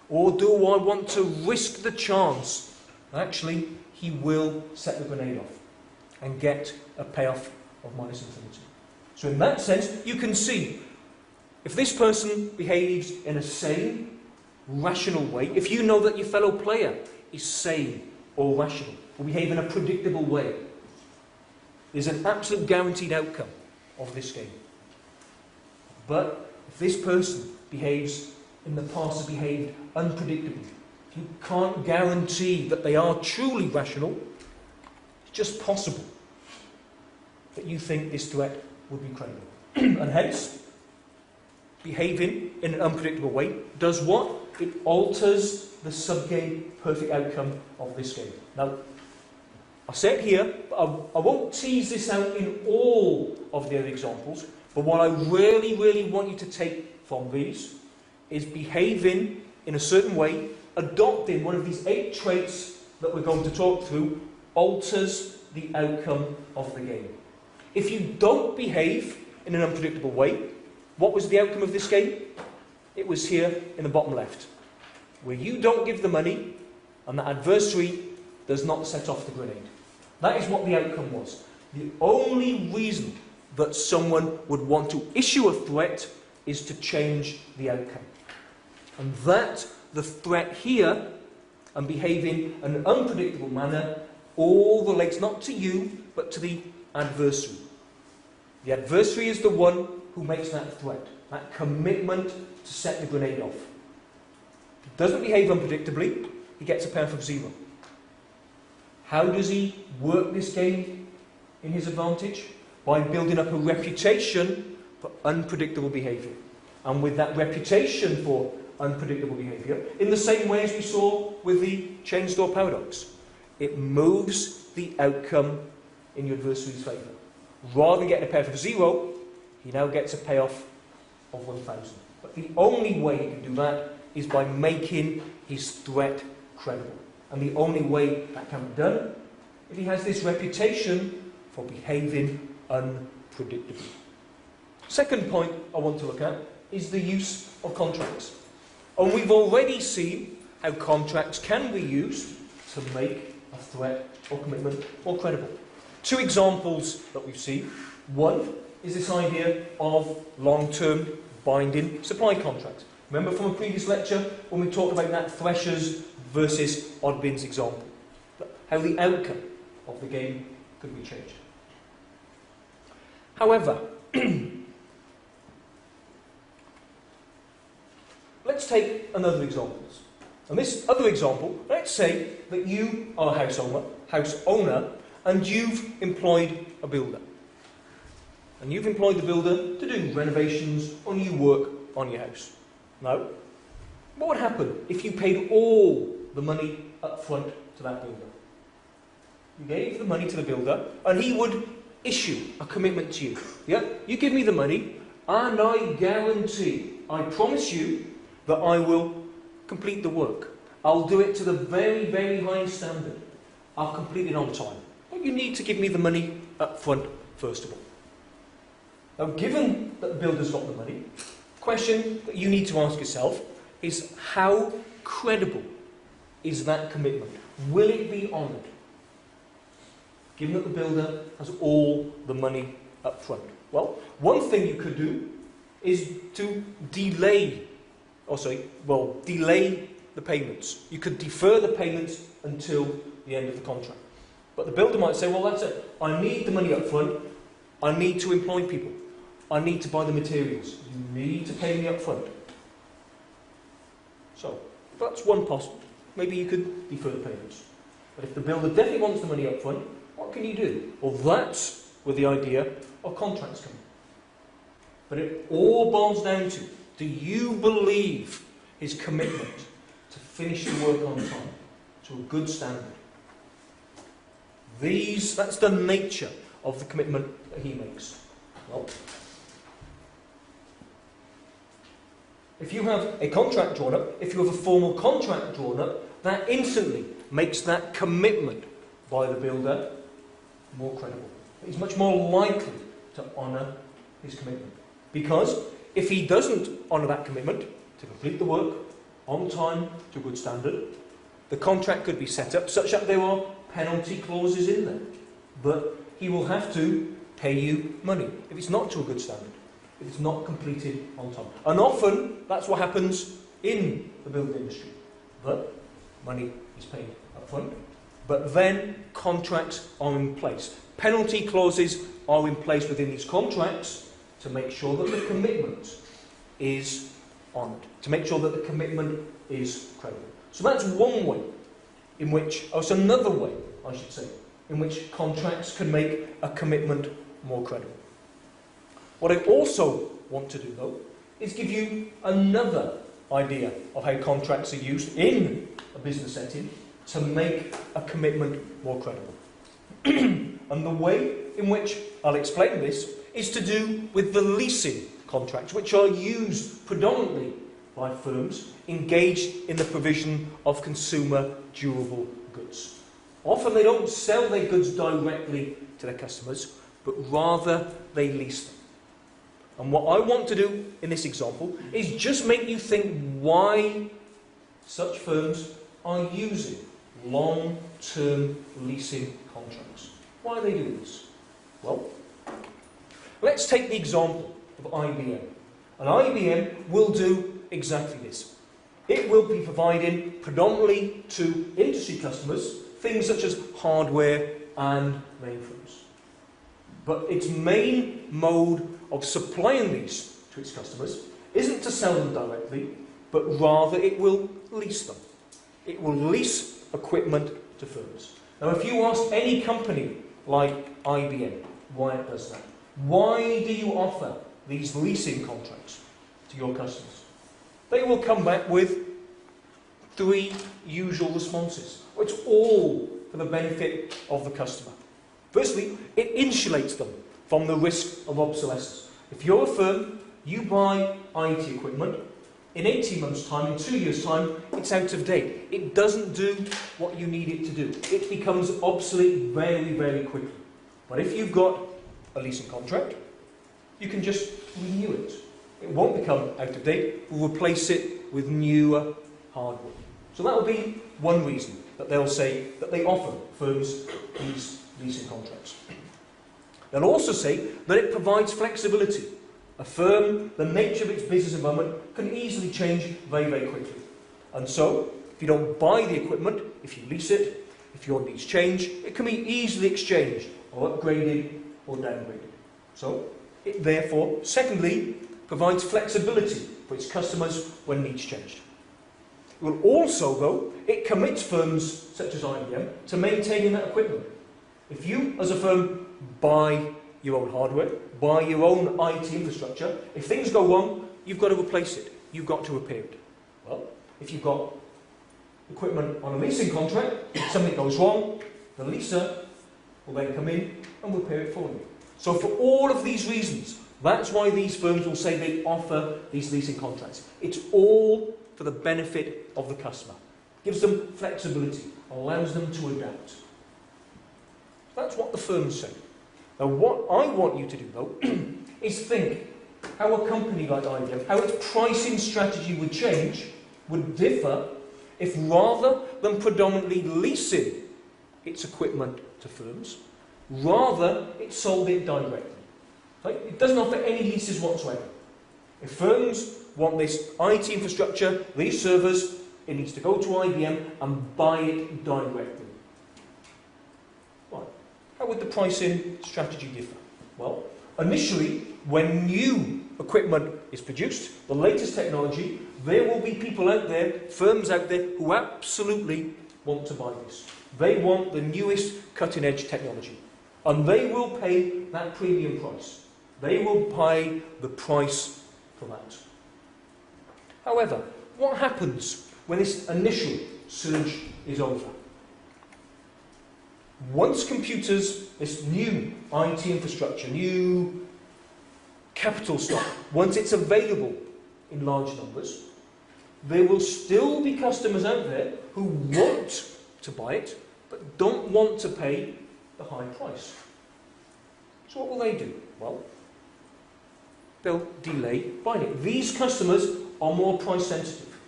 Or do I want to risk the chance that actually he will set the grenade off and get a payoff of minus infinity? So in that sense, you can see, if this person behaves in a sane, rational way, if you know that your fellow player is sane or rational, or behave in a predictable way, there's an absolute guaranteed outcome of this game. But if this person behaves in the past has behaved unpredictably, if you can't guarantee that they are truly rational, it's just possible that you think this threat would be credible. And hence, behaving in an unpredictable way does what? It alters the sub-game perfect outcome of this game. Now, I say it here, but I won't tease this out in all of the other examples, but what I really, really want you to take from these is behaving in a certain way, adopting one of these 8 traits that we're going to talk through, alters the outcome of the game. If you don't behave in an unpredictable way, what was the outcome of this game? It was here in the bottom left, where you don't give the money and the adversary does not set off the grenade. That is what the outcome was. The only reason that someone would want to issue a threat is to change the outcome. And that, the threat here, and behaving in an unpredictable manner, all relates not to you, but to the adversary. The adversary is the one who makes that threat, that commitment to set the grenade off. If he doesn't behave unpredictably, he gets a payoff of 0. How does he work this game in his advantage? By building up a reputation for unpredictable behaviour. And with that reputation for unpredictable behaviour, in the same way as we saw with the chain store paradox, it moves the outcome in your adversary's favour. Rather than getting a payoff of 0, he now gets a payoff of 1,000. But the only way he can do that is by making his threat credible. And the only way that can be done if he has this reputation for behaving unpredictably. Second point I want to look at is the use of contracts. And we've already seen how contracts can be used to make a threat or commitment more credible. 2 examples that we've seen. One is this idea of long-term binding supply contracts. Remember from a previous lecture when we talked about that threshers versus odd bins example, how the outcome of the game could be changed. However, let's take another example. And this other example, let's say that you are a house owner, and you've employed a builder. And you've employed the builder to do renovations or new work on your house. Now, what would happen if you paid all the money up front to that builder? You gave the money to the builder, and he would issue a commitment to you. Yeah, you give me the money, and I guarantee, I promise you, that I will complete the work. I'll do it to the very, very highest standard. I'll complete it on time. But you need to give me the money up front, first of all. Now, given that the builder's got the money, the question that you need to ask yourself is how credible is that commitment? Will it be honoured? Given that the builder has all the money up front. Well, one thing you could do is to delay the payments. You could defer the payments until the end of the contract. But the builder might say, well, that's it. I need the money up front. I need to employ people. I need to buy the materials. You need to pay me up front. So, that's one possible. Maybe you could defer the payments. But if the builder definitely wants the money up front, what can you do? Well, that's where the idea of contracts come in. But it all boils down to, do you believe his commitment to finish the work on time, to a good standard? That's the nature of the commitment that he makes. Well, if you have a contract drawn up, if you have a formal contract drawn up, that instantly makes that commitment by the builder more credible. He's much more likely to honour his commitment. Because if he doesn't honour that commitment to complete the work on time to a good standard, the contract could be set up such that there are penalty clauses in there. But he will have to pay you money if it's not to a good standard, if it's not completed on time. And often that's what happens in the building industry. But money is paid up front. But then contracts are in place. Penalty clauses are in place within these contracts to make sure that the commitment is honoured, to make sure that the commitment is credible. So that's one way in which, or it's another way, I should say, in which contracts can make a commitment more credible. What I also want to do, though, is give you another idea of how contracts are used in a business setting to make a commitment more credible. And the way in which I'll explain this is to do with the leasing contracts, which are used predominantly by firms engaged in the provision of consumer durable goods. Often they don't sell their goods directly to their customers, but rather they lease them. And what I want to do in this example is just make you think why such firms are using long-term leasing contracts. Why are they doing this? Well, let's take the example of IBM. And IBM will do exactly this. It will be providing predominantly to industry customers things such as hardware and mainframes. But its main mode of supplying these to its customers isn't to sell them directly, but rather it will lease them. It will lease equipment to firms. Now, if you ask any company like IBM why it does that, why do you offer these leasing contracts to your customers? They will come back with three usual responses. It's all for the benefit of the customer. Firstly, it insulates them from the risk of obsolescence. If you're a firm, you buy IT equipment, in 18 months' time, in 2 years' time, it's out of date. It doesn't do what you need it to do. It becomes obsolete very, very quickly. But if you've got a leasing contract, you can just renew it. It won't become out of date. We'll replace it with newer hardware. So that will be one reason that they'll say that they offer firms these leasing contracts. They'll also say that it provides flexibility. A firm, the nature of its business environment, can easily change very, very quickly. And so, if you don't buy the equipment, if you lease it, if your needs change, it can be easily exchanged or upgraded or downgraded. So, it therefore, secondly, provides flexibility for its customers when needs changed. It will also, though, it commits firms such as IBM to maintaining that equipment. If you, as a firm, buy your own hardware, buy your own IT infrastructure, if things go wrong, you've got to replace it. You've got to repair it. Well, if you've got equipment on a leasing contract, if something goes wrong, the leaser will then come in and repair it for you. So for all of these reasons, that's why these firms will say they offer these leasing contracts. It's all for the benefit of the customer. It gives them flexibility, allows them to adapt. That's what the firms say. Now, what I want you to do, though, is think how a company like IBM, how its pricing strategy would change, would differ if rather than predominantly leasing its equipment to firms, rather it sold it directly. Right? It doesn't offer any leases whatsoever. If firms want this IT infrastructure, these servers, it needs to go to IBM and buy it directly. How would the pricing strategy differ? Well, initially, when new equipment is produced, the latest technology, there will be people out there, firms out there, who absolutely want to buy this. They want the newest cutting-edge technology. And they will pay that premium price. They will pay the price for that. However, what happens when this initial surge is over? Once computers, this new IT infrastructure, new capital stock, once it's available in large numbers, there will still be customers out there who want to buy it, but don't want to pay the high price. So what will they do? Well, they'll delay buying it. These customers are more price sensitive.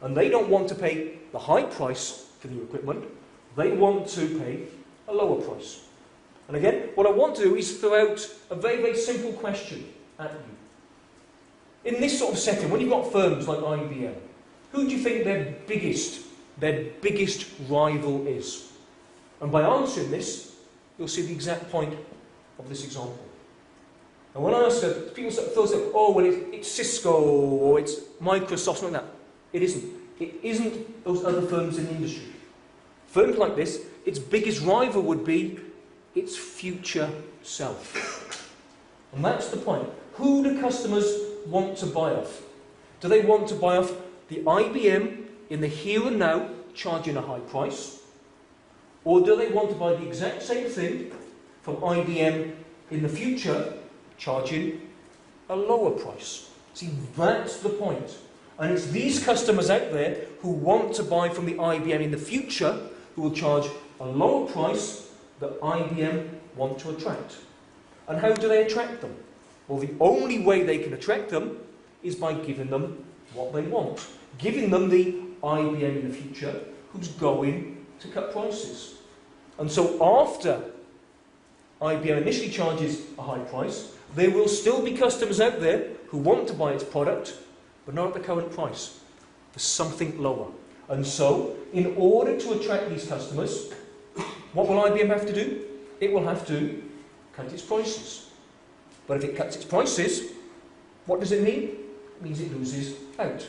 And they don't want to pay the high price for the equipment. They want to pay a lower price. And again, what I want to do is throw out a very, very simple question at you. In this sort of setting, when you've got firms like IBM, who do you think their biggest rival is? And by answering this, you'll see the exact point of this example. And when I ask people thought, oh, well, it's Cisco or it's Microsoft, something like that. It isn't. It isn't those other firms in the industry. Firms like this, its biggest rival would be its future self. And that's the point. Who do customers want to buy off? Do they want to buy off the IBM in the here and now, charging a high price? Or do they want to buy the exact same thing from IBM in the future, charging a lower price? See, that's the point. And it's these customers out there who want to buy from the IBM in the future who will charge a lower price that IBM want to attract. And how do they attract them? Well, the only way they can attract them is by giving them what they want. Giving them the IBM in the future who's going to cut prices. And so after IBM initially charges a high price, there will still be customers out there who want to buy its product, but not at the current price. There's something lower. And so, in order to attract these customers, what will IBM have to do? It will have to cut its prices. But if it cuts its prices, what does it mean? It means it loses out.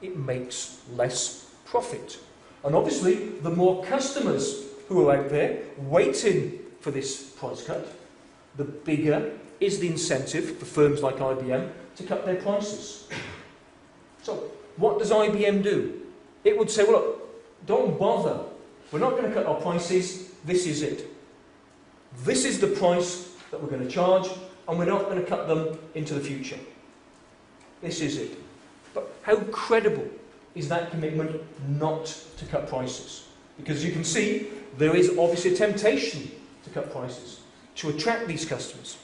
It makes less profit. And obviously, the more customers who are out there waiting for this price cut, the bigger is the incentive for firms like IBM to cut their prices. So, what does IBM do? It would say, well, look, don't bother. We're not going to cut our prices. This is it. This is the price that we're going to charge, and we're not going to cut them into the future. This is it. But how credible is that commitment not to cut prices? Because you can see, there is obviously a temptation to cut prices, to attract these customers.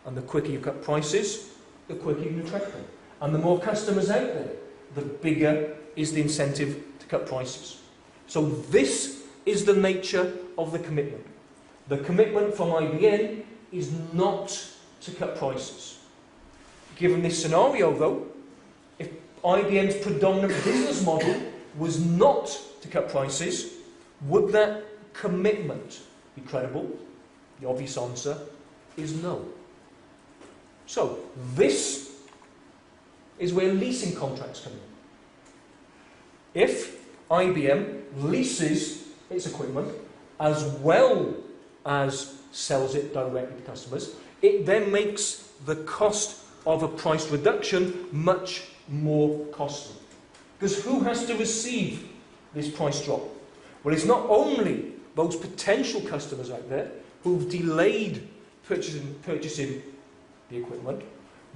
And the quicker you cut prices, the quicker you can attract them. And the more customers out there, the bigger is the incentive to cut prices. So this is the nature of the commitment. The commitment from IBM is not to cut prices. Given this scenario, though, if IBM's predominant business model was not to cut prices, would that commitment be credible? The obvious answer is no. So, this is where leasing contracts come in. If IBM leases its equipment as well as sells it directly to customers, it then makes the cost of a price reduction much more costly. Because who has to receive this price drop? Well, it's not only those potential customers out there who've delayed purchasing the equipment,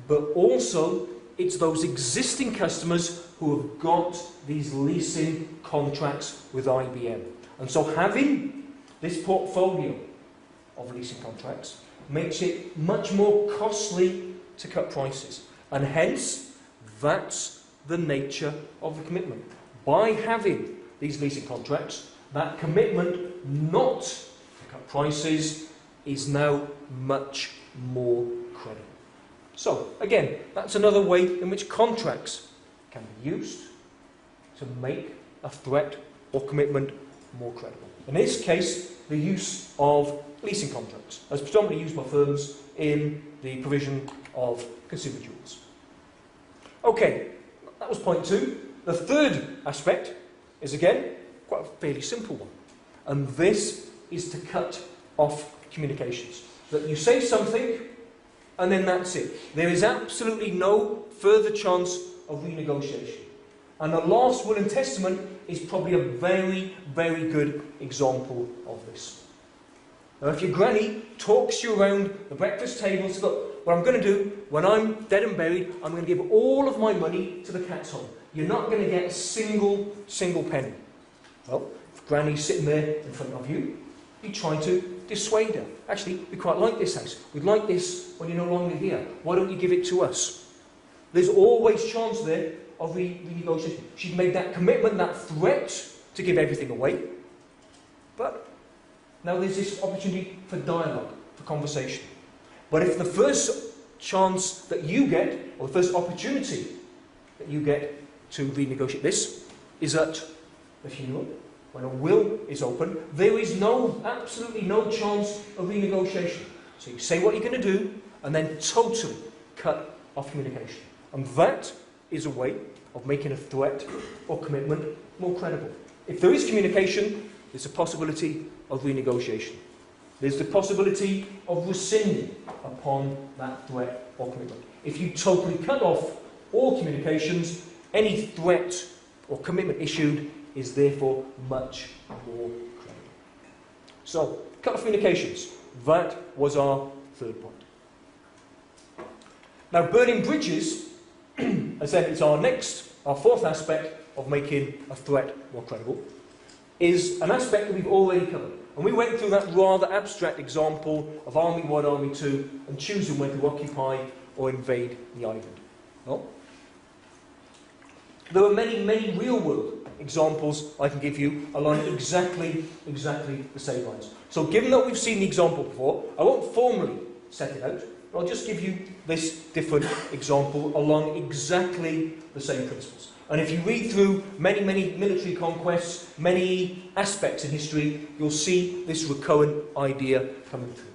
but also it's those existing customers who have got these leasing contracts with IBM. And so having this portfolio of leasing contracts makes it much more costly to cut prices. And hence, that's the nature of the commitment. By having these leasing contracts, that commitment not to cut prices is now much more credible. So, again, that's another way in which contracts can be used to make a threat or commitment more credible. In this case, the use of leasing contracts, as predominantly used by firms in the provision of consumer duals. Okay, that was point 2. The third aspect is, again, quite a fairly simple one. And this is to cut off communications. That you say something, and then that's it. There is absolutely no further chance of renegotiation. And the last will and testament is probably a very, very good example of this. Now, if your granny talks you around the breakfast table and says, look, what I'm going to do, when I'm dead and buried, I'm going to give all of my money to the cat's home. You're not going to get a single penny. Well, if Granny's sitting there in front of you, you try to dissuade her. Actually, we quite like this house. We'd like this when you're no longer here. Why don't you give it to us? There's always chance there of renegotiation. She'd made that commitment, that threat to give everything away. But now there's this opportunity for dialogue, for conversation. But if the first chance that you get, or the first opportunity that you get to renegotiate this, is at the funeral, when a will is open, there is absolutely no chance of renegotiation. So you say what you're going to do, and then totally cut off communication. And that is a way of making a threat or commitment more credible. If there is communication, there's a possibility of renegotiation. There's the possibility of rescinding upon that threat or commitment. If you totally cut off all communications, any threat or commitment issued is therefore much more credible. So, cut off communications. That was our third point. Now, burning bridges, as then it's our fourth aspect of making a threat more credible, is an aspect that we've already covered. And we went through that rather abstract example of Army 1, Army 2, and choosing whether to occupy or invade the island. Well, there are many, many real-world examples I can give you along exactly the same lines. So given that we've seen the example before, I won't formally set it out, but I'll just give you this different example along exactly the same principles. And if you read through many, many military conquests, many aspects in history, you'll see this recurrent idea coming through.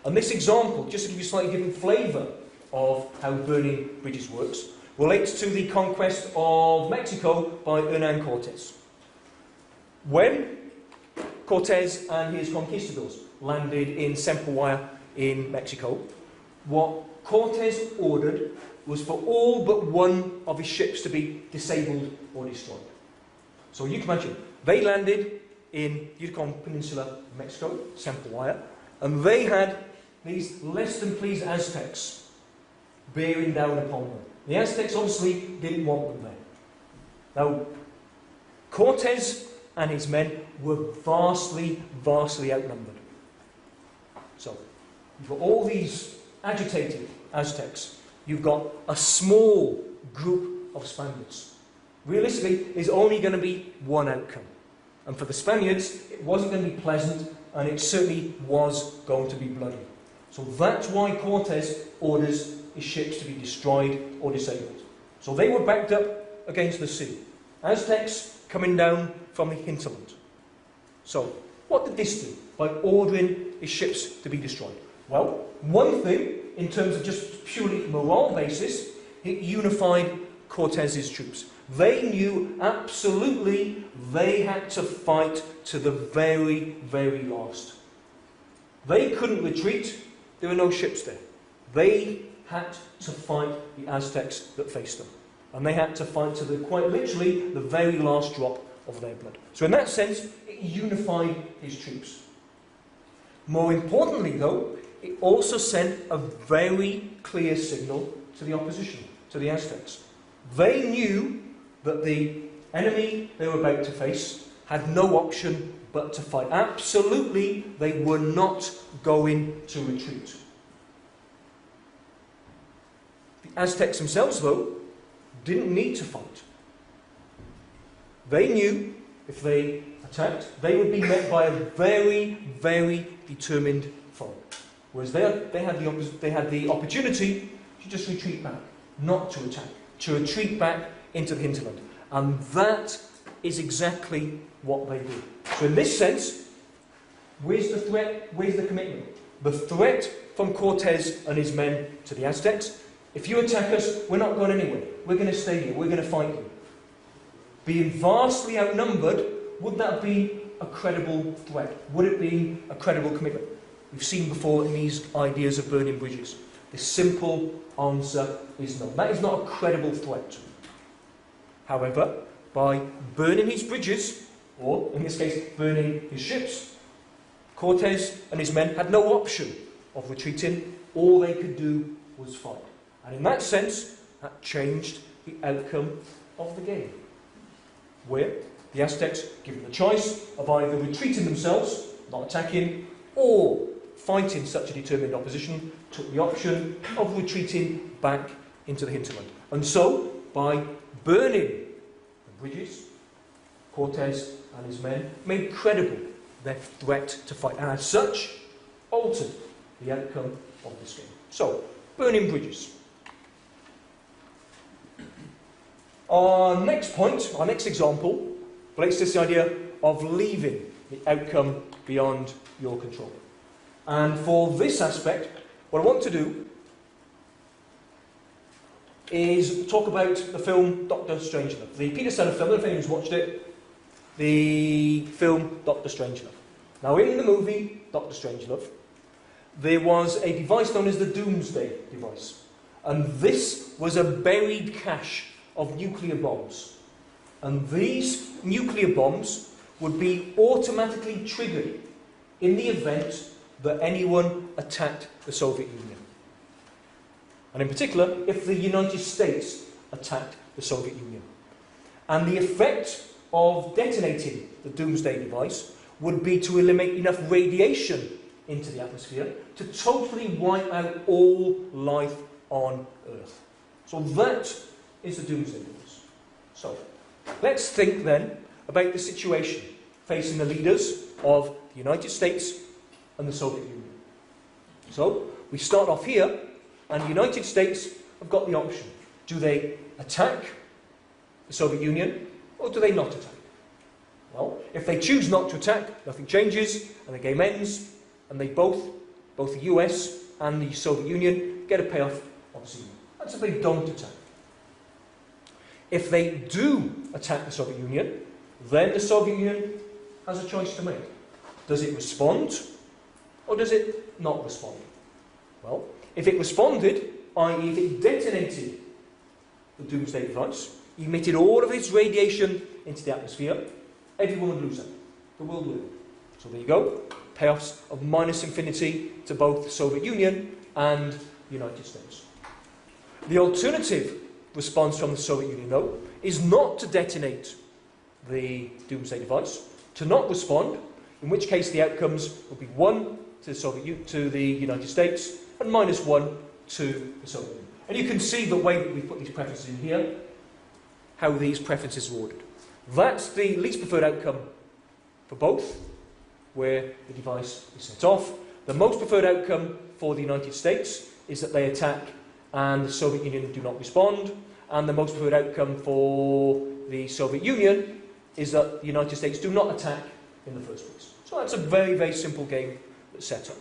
And this example, just to give you a slightly different flavour of how burning bridges works, relates to the conquest of Mexico by Hernán Cortés. When Cortés and his conquistadors landed in Sempoala in Mexico, what Cortés ordered was for all but one of his ships to be disabled or destroyed. So you can imagine, they landed in Yucatan Peninsula, Mexico, Sempoala, and they had these less than pleased Aztecs bearing down upon them. The Aztecs obviously didn't want them there. Now, Cortés and his men were vastly outnumbered. So, you've got all these agitated Aztecs. You've got a small group of Spaniards. Realistically, there's only going to be one outcome. And for the Spaniards, it wasn't going to be pleasant, and it certainly was going to be bloody. So that's why Cortés orders his ships to be destroyed or disabled. So they were backed up against the sea. Aztecs coming down from the hinterland. So, what did this do by ordering his ships to be destroyed? Well, one thing, in terms of just purely morale basis, it unified Cortés's troops. They knew absolutely they had to fight to the very, very last. They couldn't retreat. There were no ships there. They had to fight the Aztecs that faced them. And they had to fight to quite literally the very last drop of their blood. So in that sense, it unified his troops. More importantly, though, it also sent a very clear signal to the opposition, to the Aztecs. They knew that the enemy they were about to face had no option but to fight. Absolutely, they were not going to retreat. The Aztecs themselves, though, didn't need to fight. They knew if they attacked, they would be met by a very, very determined foe. Whereas they had the opportunity to just retreat back, not to attack, to retreat back into the hinterland. And that is exactly what they did. So in this sense, where's the threat? Where's the commitment? The threat from Cortés and his men to the Aztecs: if you attack us, we're not going anywhere. We're going to stay here. We're going to fight you. Being vastly outnumbered, would that be a credible threat? Would it be a credible commitment? We've seen before in these ideas of burning bridges. The simple answer is no. That is not a credible threat. However, by burning his bridges, or in this case, burning his ships, Cortés and his men had no option of retreating. All they could do was fight. And in that sense, that changed the outcome of the game. Where The Aztecs, given the choice of either retreating themselves, not attacking, or fighting such a determined opposition, took the option of retreating back into the hinterland. And so, by burning the bridges, Cortes and his men made credible their threat to fight, and as such, altered the outcome of this game. So, burning bridges. Our next point, our next example, relates to this idea of leaving the outcome beyond your control. And for this aspect, what I want to do is talk about the film Dr. Strangelove. The Peter Sellers film, I don't know if anyone's watched it, the film Dr. Strangelove. Now in the movie Dr. Strangelove, there was a device known as the Doomsday device. And this was a buried cache of nuclear bombs. And these nuclear bombs would be automatically triggered in the event that anyone attacked the Soviet Union. And in particular, if the United States attacked the Soviet Union. And the effect of detonating the Doomsday device would be to eliminate enough radiation into the atmosphere to totally wipe out all life on Earth. So that is the Doomsday device. So, let's think then about the situation facing the leaders of the United States and the Soviet Union. So, we start off here, and the United States have got the option. Do they attack the Soviet Union, or do they not attack? Well, if they choose not to attack, nothing changes, and the game ends, and they both the US and the Soviet Union, get a payoff of 0. That's if they don't attack. If they do attack the Soviet Union, then the Soviet Union has a choice to make. Does it respond, or does it not respond? Well, if it responded, i.e. if it detonated the Doomsday device, emitted all of its radiation into the atmosphere, everyone would lose out. The world would. So there you go. Payoffs of -infinity to both the Soviet Union and the United States. The alternative response from the Soviet Union, though, is not to detonate the Doomsday device, to not respond, in which case the outcomes would be 1 to the United States and -1 to the Soviet Union. And you can see the way that we put these preferences in here, how these preferences are ordered. That's the least preferred outcome for both, where the device is set off. The most preferred outcome for the United States is that they attack and the Soviet Union do not respond, and the most preferred outcome for the Soviet Union is that the United States do not attack in the first place. So that's a very, very simple game that's set up.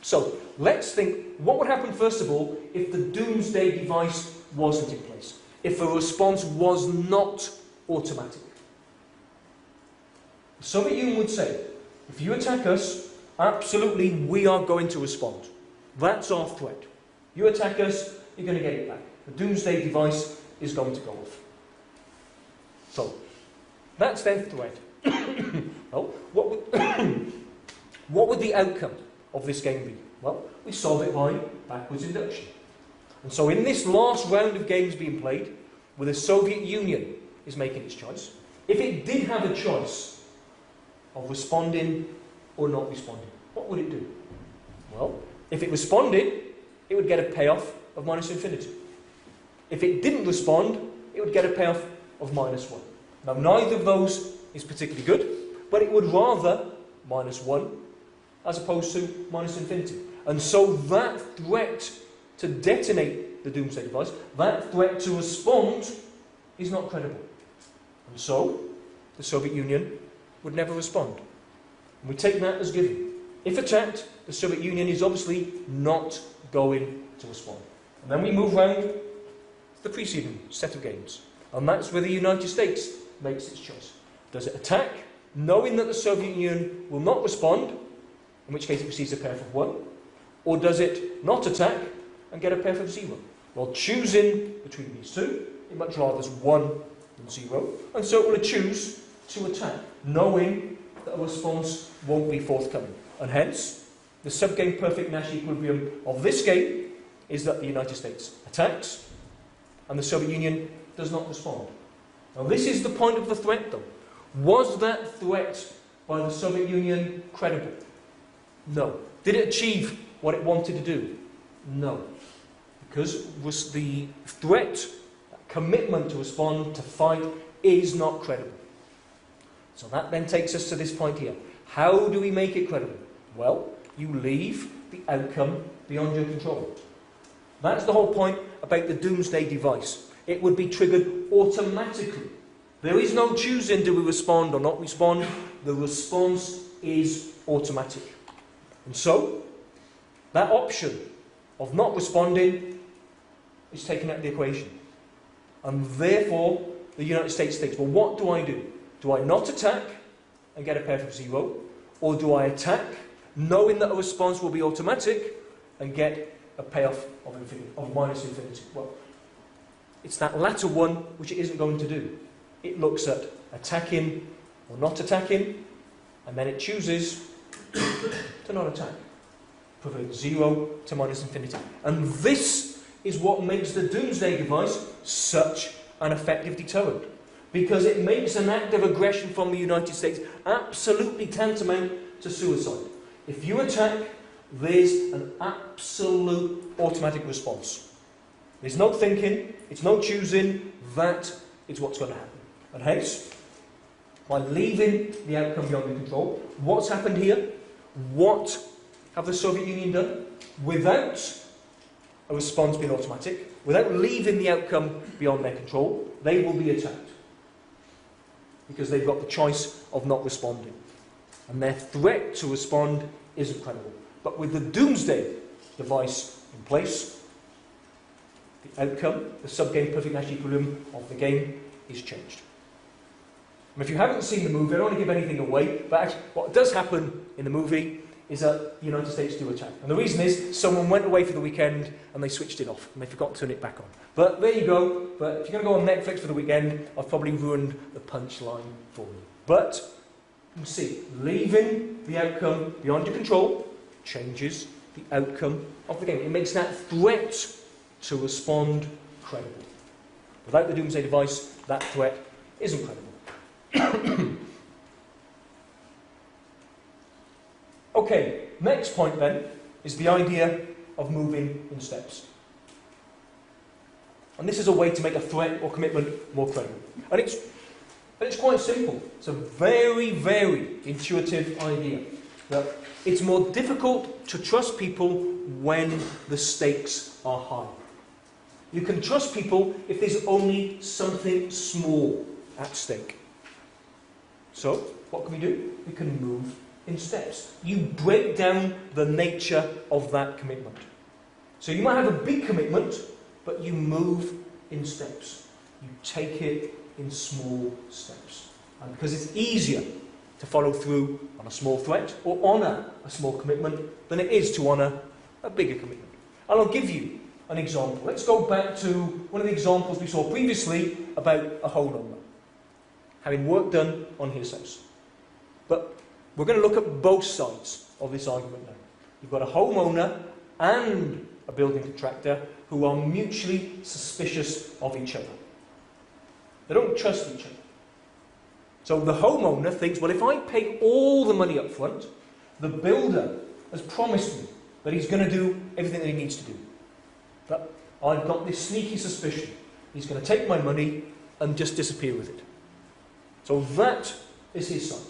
So let's think, what would happen first of all if the Doomsday device wasn't in place? If the response was not automatic? The Soviet Union would say, if you attack us, absolutely we are going to respond. That's our threat. You attack us, you're going to get it back. The Doomsday device is going to go off. So, that's their threat. Well, what would the outcome of this game be? Well, we solve it by backwards induction. And so in this last round of games being played, where the Soviet Union is making its choice, if it did have a choice of responding or not responding, what would it do? Well, if it responded, it would get a payoff of -infinity. If it didn't respond, it would get a payoff of -1. Now, neither of those is particularly good, but it would rather -1 as opposed to -infinity. And so that threat to detonate the Doomsday device, that threat to respond, is not credible. And so, the Soviet Union would never respond. And we take that as given. If attacked, the Soviet Union is obviously not going to respond. And then we move round to the preceding set of games. And that's where the United States makes its choice. Does it attack, knowing that the Soviet Union will not respond, in which case it receives a payoff of 1? Or does it not attack and get a payoff of 0? Well, choosing between these two, it much rather is 1 than 0. And so it will choose to attack, knowing that a response won't be forthcoming. And hence, the subgame perfect Nash equilibrium of this game is that the United States attacks and the Soviet Union does not respond. Now this is the point of the threat though. Was that threat by the Soviet Union credible? No. Did it achieve what it wanted to do? No. Because was the threat, commitment to respond, to fight, is not credible. So that then takes us to this point here. How do we make it credible? Well, you leave the outcome beyond your control. That's the whole point about the doomsday device. It would be triggered automatically. There is no choosing, do we respond or not respond. The response is automatic. And so, that option of not responding is taken out of the equation. And therefore, the United States thinks, well, what do I do? Do I not attack and get a payoff of 0? Or do I attack, knowing that a response will be automatic, and get a payoff of infinity, of minus infinity? Well, it's that latter one which it isn't going to do. It looks at attacking or not attacking, and then it chooses to not attack. Preferred 0 to minus infinity. And this is what makes the doomsday device such an effective deterrent. Because it makes an act of aggression from the United States absolutely tantamount to suicide. If you attack, there's an absolute automatic response. There's no thinking, it's no choosing, that is what's going to happen. And hence, by leaving the outcome beyond your control, what's happened here? What have the Soviet Union done? Without a response being automatic, without leaving the outcome beyond their control, they will be attacked. Because they've got the choice of not responding. And their threat to respond isn't credible. But with the doomsday device in place, the outcome, the subgame perfect Nash equilibrium of the game is changed. And if you haven't seen the movie, I don't want to give anything away, but actually what does happen in the movie is that the United States do attack. And the reason is someone went away for the weekend and they switched it off and they forgot to turn it back on. But there you go. But if you're going to go on Netflix for the weekend, I've probably ruined the punchline for you. But you can see, leaving the outcome beyond your control changes the outcome of the game. It makes that threat to respond credible. Without the doomsday device, that threat isn't credible. Okay, next point then is the idea of moving in steps. And this is a way to make a threat or commitment more credible. And it's quite simple. It's a very, very intuitive idea. That it's more difficult to trust people when the stakes are high. You can trust people if there's only something small at stake. So, what can we do? We can move in steps. You break down the nature of that commitment. So you might have a big commitment, but you move in steps. You take it in small steps. And because it's easier to follow through on a small threat or honour a small commitment than it is to honour a bigger commitment. And I'll give you an example. Let's go back to one of the examples we saw previously about a homeowner having work done on his house. But we're going to look at both sides of this argument now. You've got a homeowner and a building contractor who are mutually suspicious of each other. They don't trust each other. So the homeowner thinks, well, if I pay all the money up front, the builder has promised me that he's going to do everything that he needs to do. But I've got this sneaky suspicion. He's going to take my money and just disappear with it. So that is his side.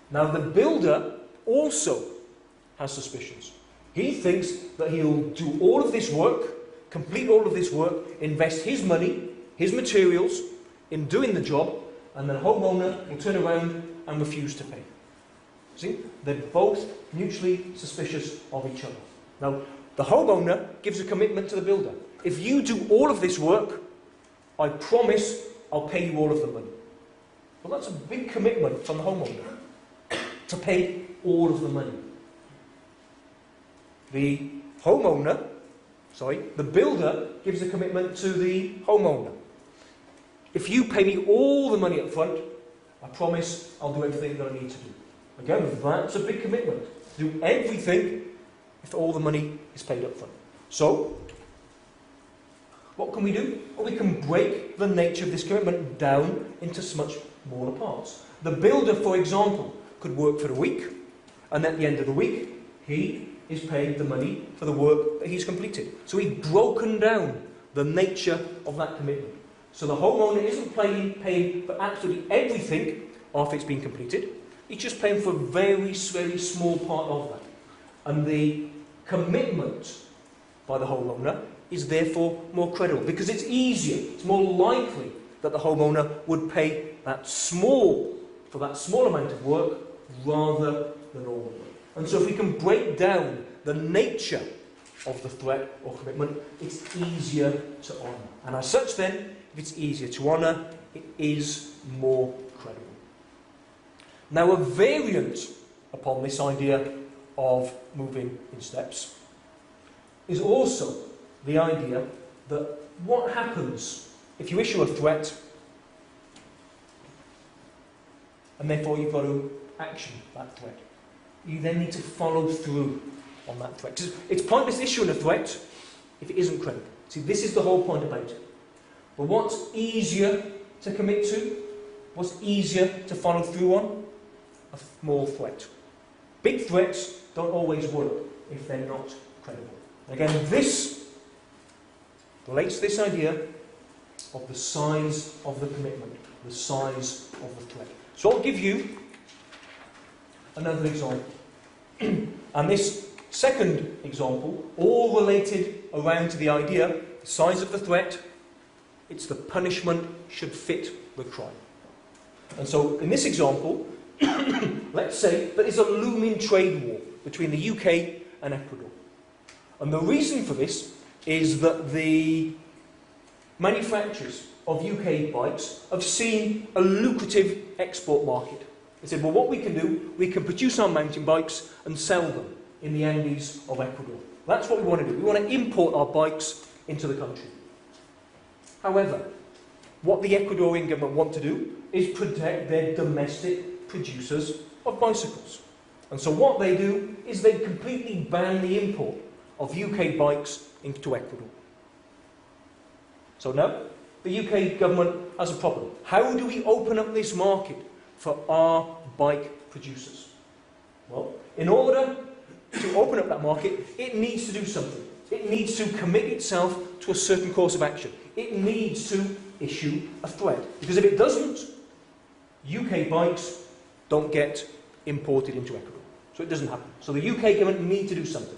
Now the builder also has suspicions. He thinks that he'll do all of this work, complete all of this work, invest his money, his materials in doing the job, and the homeowner will turn around and refuse to pay. See? They're both mutually suspicious of each other. Now, the homeowner gives a commitment to the builder. If you do all of this work, I promise I'll pay you all of the money. Well, that's a big commitment from the homeowner, to pay all of the money. The builder gives a commitment to the homeowner. If you pay me all the money up front, I promise I'll do everything that I need to do. Again, that's a big commitment. Do everything if all the money is paid up front. So, What can we do? Well, we can break the nature of this commitment down into much smaller parts. The builder, for example, could work for a week, and at the end of the week, he is paid the money for the work that he's completed. So we've broken down the nature of that commitment. So the homeowner isn't paying for absolutely everything after it's been completed. He's just paying for a very, very small part of that. And the commitment by the homeowner is therefore more credible, because it's easier, it's more likely that the homeowner would pay for that small amount of work rather than all of it. And so if we can break down the nature of the threat or commitment, it's easier to honour. And as such then, if it's easier to honour, it is more credible. Now, a variant upon this idea of moving in steps is also the idea that what happens if you issue a threat and therefore you've got to action that threat. You then need to follow through on that threat. It's pointless issuing a threat if it isn't credible. See, this is the whole point about it. But what's easier to commit to? What's easier to follow through on? A small threat. Big threats don't always work if they're not credible. Again, this relates to this idea of the size of the commitment, the size of the threat. So I'll give you another example. And this second example, all related around to the idea, the size of the threat, it's the punishment should fit the crime. And so in this example, let's say that there's a looming trade war between the UK and Ecuador. And the reason for this is that the manufacturers of UK bikes have seen a lucrative export market. They said, well, what we can do, we can produce our mountain bikes and sell them in the Andes of Ecuador. That's what we want to do. We want to import our bikes into the country. However, what the Ecuadorian government want to do is protect their domestic producers of bicycles. And so what they do is they completely ban the import of UK bikes into Ecuador. So now, the UK government has a problem. How do we open up this market for our bike producers? Well, in order to open up that market, it needs to do something. It needs to commit itself to a certain course of action. It needs to issue a threat. Because if it doesn't, UK bikes don't get imported into Ecuador. So it doesn't happen. So the UK government needs to do something.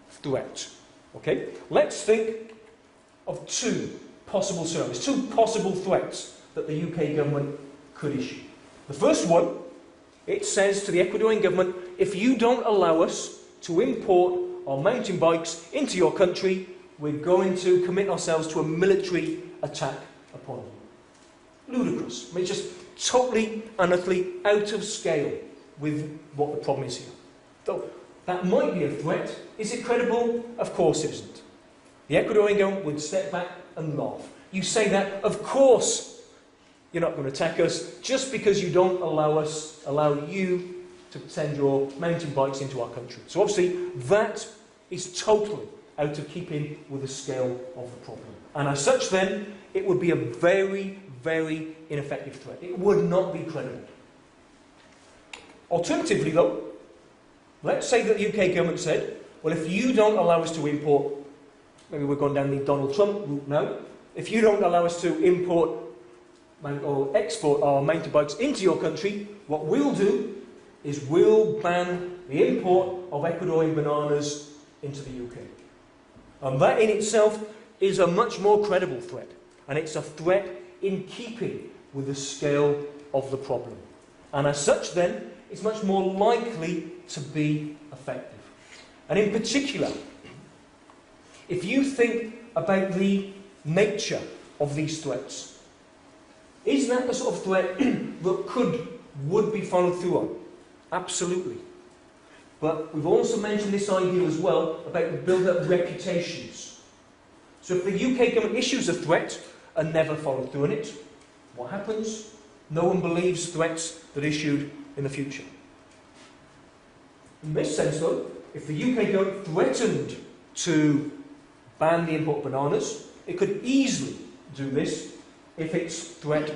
Threat. Okay? Let's think of two possible scenarios, two possible threats that the UK government could issue. The first one, it says to the Ecuadorian government, if you don't allow us to import our mountain bikes into your country, we're going to commit ourselves to a military attack upon you. Ludicrous. I mean, it's just totally and utterly out of scale with what the problem is here. So, that might be a threat. Is it credible? Of course it isn't. The Ecuadorian government would step back and laugh. You say that, of course you're not going to attack us just because you don't allow you to send your mountain bikes into our country. So obviously that is totally out of keeping with the scale of the problem. And as such then, it would be a very, very ineffective threat. It would not be credible. Alternatively though, let's say that the UK government said, well, if you don't allow us to import, maybe we're going down the Donald Trump route now, if you don't allow us to import or export our mountain bikes into your country, what we'll do is we'll ban the import of Ecuadorian bananas into the UK. And that in itself is a much more credible threat. And it's a threat in keeping with the scale of the problem. And as such then, it's much more likely to be effective. And in particular, if you think about the nature of these threats, is that the sort of threat that would be followed through on? Absolutely. But we've also mentioned this idea as well about building up reputations. So if the UK government issues a threat and never followed through on it, what happens? No one believes threats that are issued in the future. In this sense though, if the UK government threatened to ban the import of bananas, It could easily do this if its threat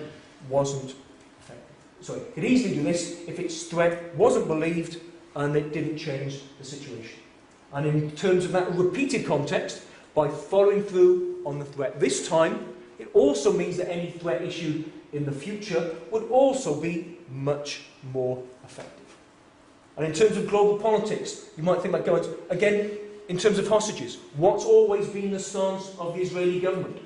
wasn't effective. Sorry, it could easily do this if its threat wasn't believed and it didn't change the situation. And in terms of that repeated context, by following through on the threat this time, it also means that any threat issued in the future would also be much more effective. And in terms of global politics, you might think about going, again, in terms of hostages, what's always been the stance of the Israeli government?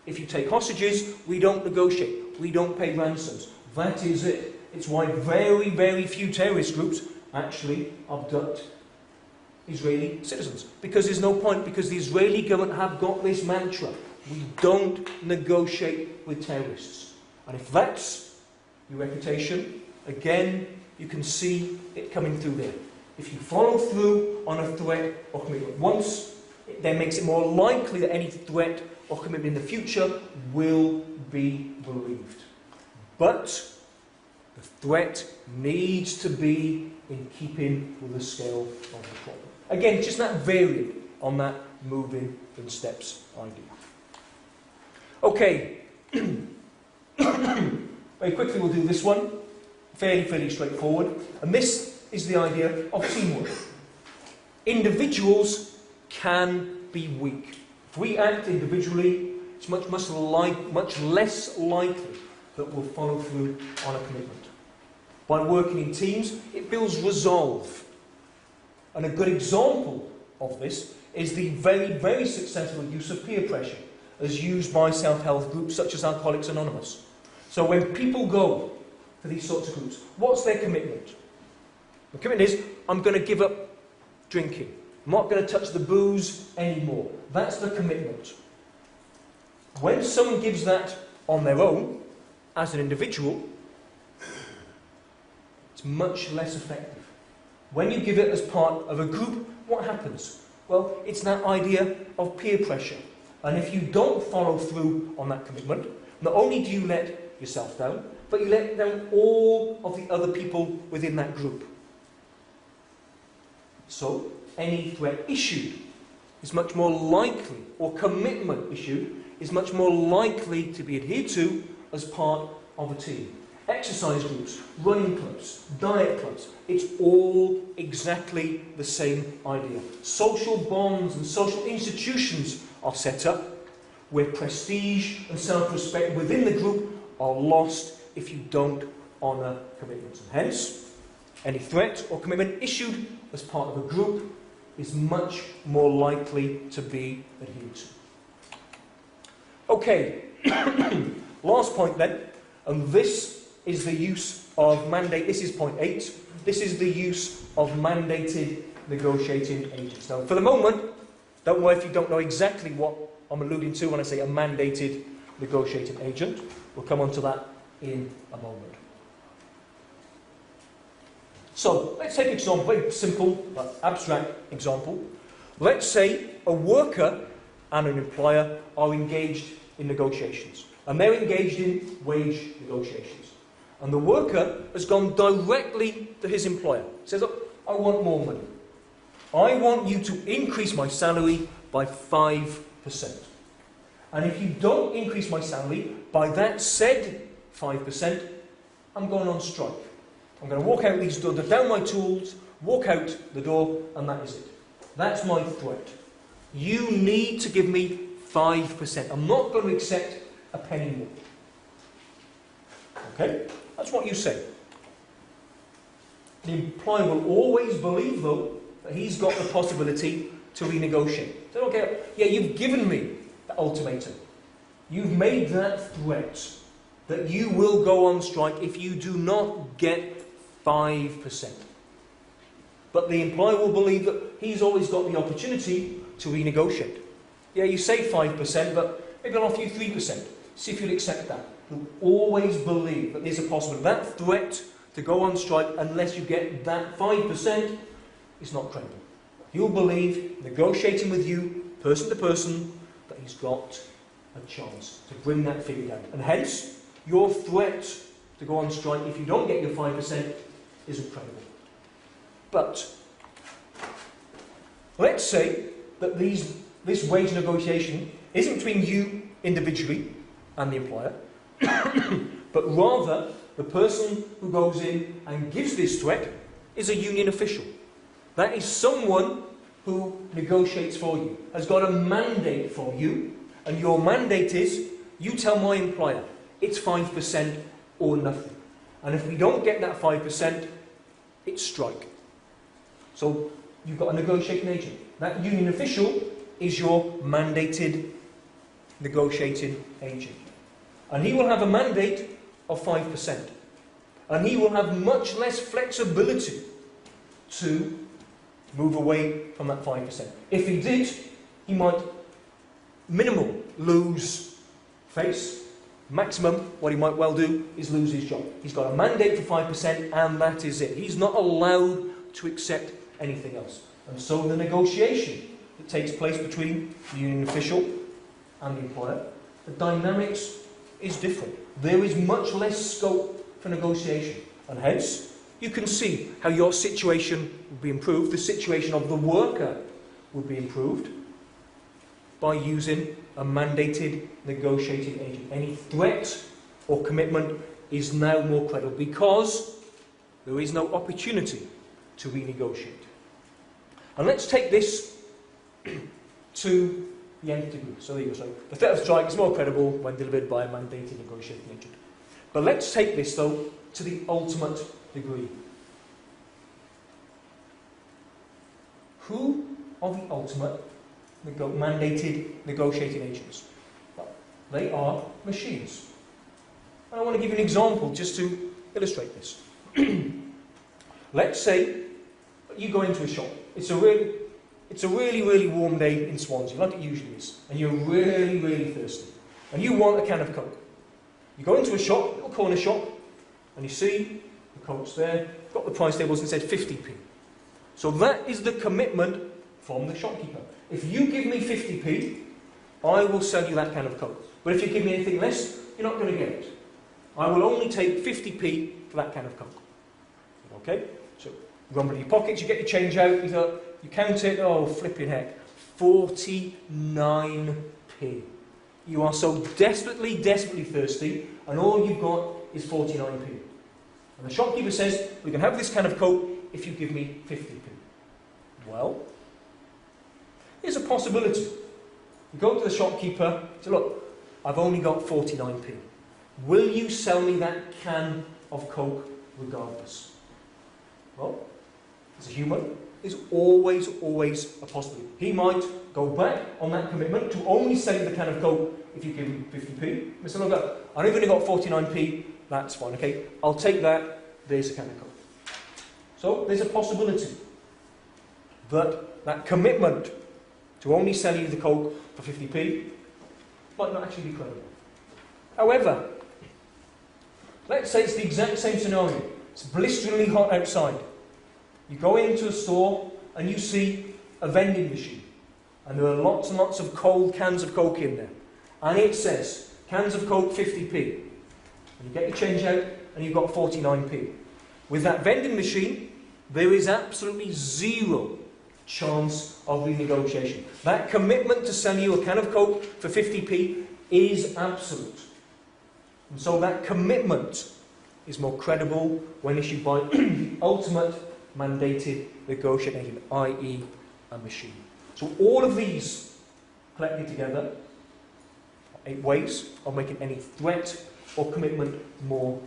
If you take hostages, we don't negotiate, we don't pay ransoms. That is it. It's why very, very few terrorist groups actually abduct Israeli citizens. Because there's no point, because the Israeli government have got this mantra: we don't negotiate with terrorists. And if that's your reputation, again, you can see it coming through there. If you follow through on a threat or commitment once, it then makes it more likely that any threat or commitment in the future will be believed. But the threat needs to be in keeping with the scale of the problem. Again, just that variant on that moving in steps idea. Okay, very quickly we'll do this one. Fairly straightforward. And this is the idea of teamwork. Individuals can be weak. If we act individually, it's much less likely that we'll follow through on a commitment. By working in teams, it builds resolve. And a good example of this is the very successful use of peer pressure, as used by self-help groups such as Alcoholics Anonymous. So when people go to these sorts of groups, what's their commitment? The commitment is, I'm going to give up drinking. I'm not going to touch the booze anymore. That's the commitment. When someone gives that on their own, as an individual, it's much less effective. When you give it as part of a group, what happens? Well, it's that idea of peer pressure. And if you don't follow through on that commitment, not only do you let yourself down, but you let down all of the other people within that group. So, any threat issued is much more likely, or commitment issued, is much more likely to be adhered to as part of a team. Exercise groups, running clubs, diet clubs, it's all exactly the same idea. Social bonds and social institutions are set up where prestige and self-respect within the group are lost if you don't honour commitments. And hence, any threat or commitment issued as part of a group is much more likely to be adhered to. Okay, last point then, and this is the use of mandate. This is point 8. This is the use of mandated negotiating agents. Now, for the moment, don't worry if you don't know exactly what I'm alluding to when I say a mandated negotiating agent. We'll come on to that in a moment. So, let's take an example, very simple but abstract example. Let's say a worker and an employer are engaged in negotiations. And they're engaged in wage negotiations. And the worker has gone directly to his employer. He says, look, I want more money. I want you to increase my salary by 5%. And if you don't increase my salary by that said 5%, I'm going on strike. I'm going to walk out these doors, down my tools, walk out the door, and that is it. That's my threat. You need to give me 5%. I'm not going to accept a penny more. Okay? That's what you say. The employer will always believe, though, that he's got the possibility to renegotiate. So, okay, yeah, you've given me the ultimatum. You've made that threat that you will go on strike if you do not get 5%. But the employer will believe that he's always got the opportunity to renegotiate. Yeah, you say 5%, but maybe I'll offer you 3%. See if you'll accept that. He'll always believe that there's a possibility. That threat to go on strike unless you get that 5% is not credible. He'll believe, negotiating with you, person to person, that he's got a chance to bring that figure down. And hence, your threat to go on strike if you don't get your 5% isn't credible. But let's say that this wage negotiation isn't between you individually and the employer, but rather the person who goes in and gives this threat is a union official. That is someone who negotiates for you, has got a mandate for you, and your mandate is, you tell my employer, it's 5% or nothing. And if we don't get that 5%, it's strike. So you've got a negotiating agent. That union official is your mandated negotiating agent. And he will have a mandate of 5%. And he will have much less flexibility to move away from that 5%. If he did, he might minimal lose face. Maximum, what he might well do is lose his job. He's got a mandate for 5% and that is it. He's not allowed to accept anything else. And so the negotiation that takes place between the union official and the employer, the dynamics is different. There is much less scope for negotiation. And hence, you can see how your situation will be improved, the situation of the worker will be improved by using a mandated negotiating agent. Any threat or commitment is now more credible because there is no opportunity to renegotiate. And let's take this to the nth degree. So there you go. So the threat of strike is more credible when delivered by a mandated negotiating agent. But let's take this, though, to the ultimate degree. Who are the ultimate mandated negotiating agents? Well, they are machines. And I want to give you an example just to illustrate this. Let's say you go into a shop. It's a really warm day in Swansea, like it usually is, and you're really thirsty, and you want a can of Coke. You go into a shop, little corner shop, and you see the Coke's there, got the price tables and said 50p. So that is the commitment from the shopkeeper. If you give me 50p, I will sell you that can of Coke. But if you give me anything less, you're not going to get it. I will only take 50p for that can of Coke. Okay? So you rumble in your pockets, you get your change out, you count it, oh flipping heck, 49p. You are so desperately thirsty, and all you've got is 49p. And the shopkeeper says, we can have this can of Coke if you give me 50p. Well, here's a possibility. You go to the shopkeeper, say, look, I've only got 49p. Will you sell me that can of Coke regardless? Well, as a human, there's always a possibility. He might go back on that commitment to only sell you the can of Coke if you give him 50p. Mr. Look, I've only got 49p, that's fine, okay? I'll take that, there's a can of Coke. So there's a possibility that commitment to only sell you the Coke for 50p might not actually be credible. However, let's say it's the exact same scenario. It's blisteringly hot outside. You go into a store and you see a vending machine. And there are lots and lots of cold cans of Coke in there. And it says, cans of Coke 50p. And you get your change out and you've got 49p. With that vending machine, there is absolutely zero chance of renegotiation. That commitment to sell you a can of Coke for 50p is absolute. And so that commitment is more credible when issued by the ultimate mandated negotiating agent, i.e. a machine. So all of these collected together are 8 ways of making any threat or commitment more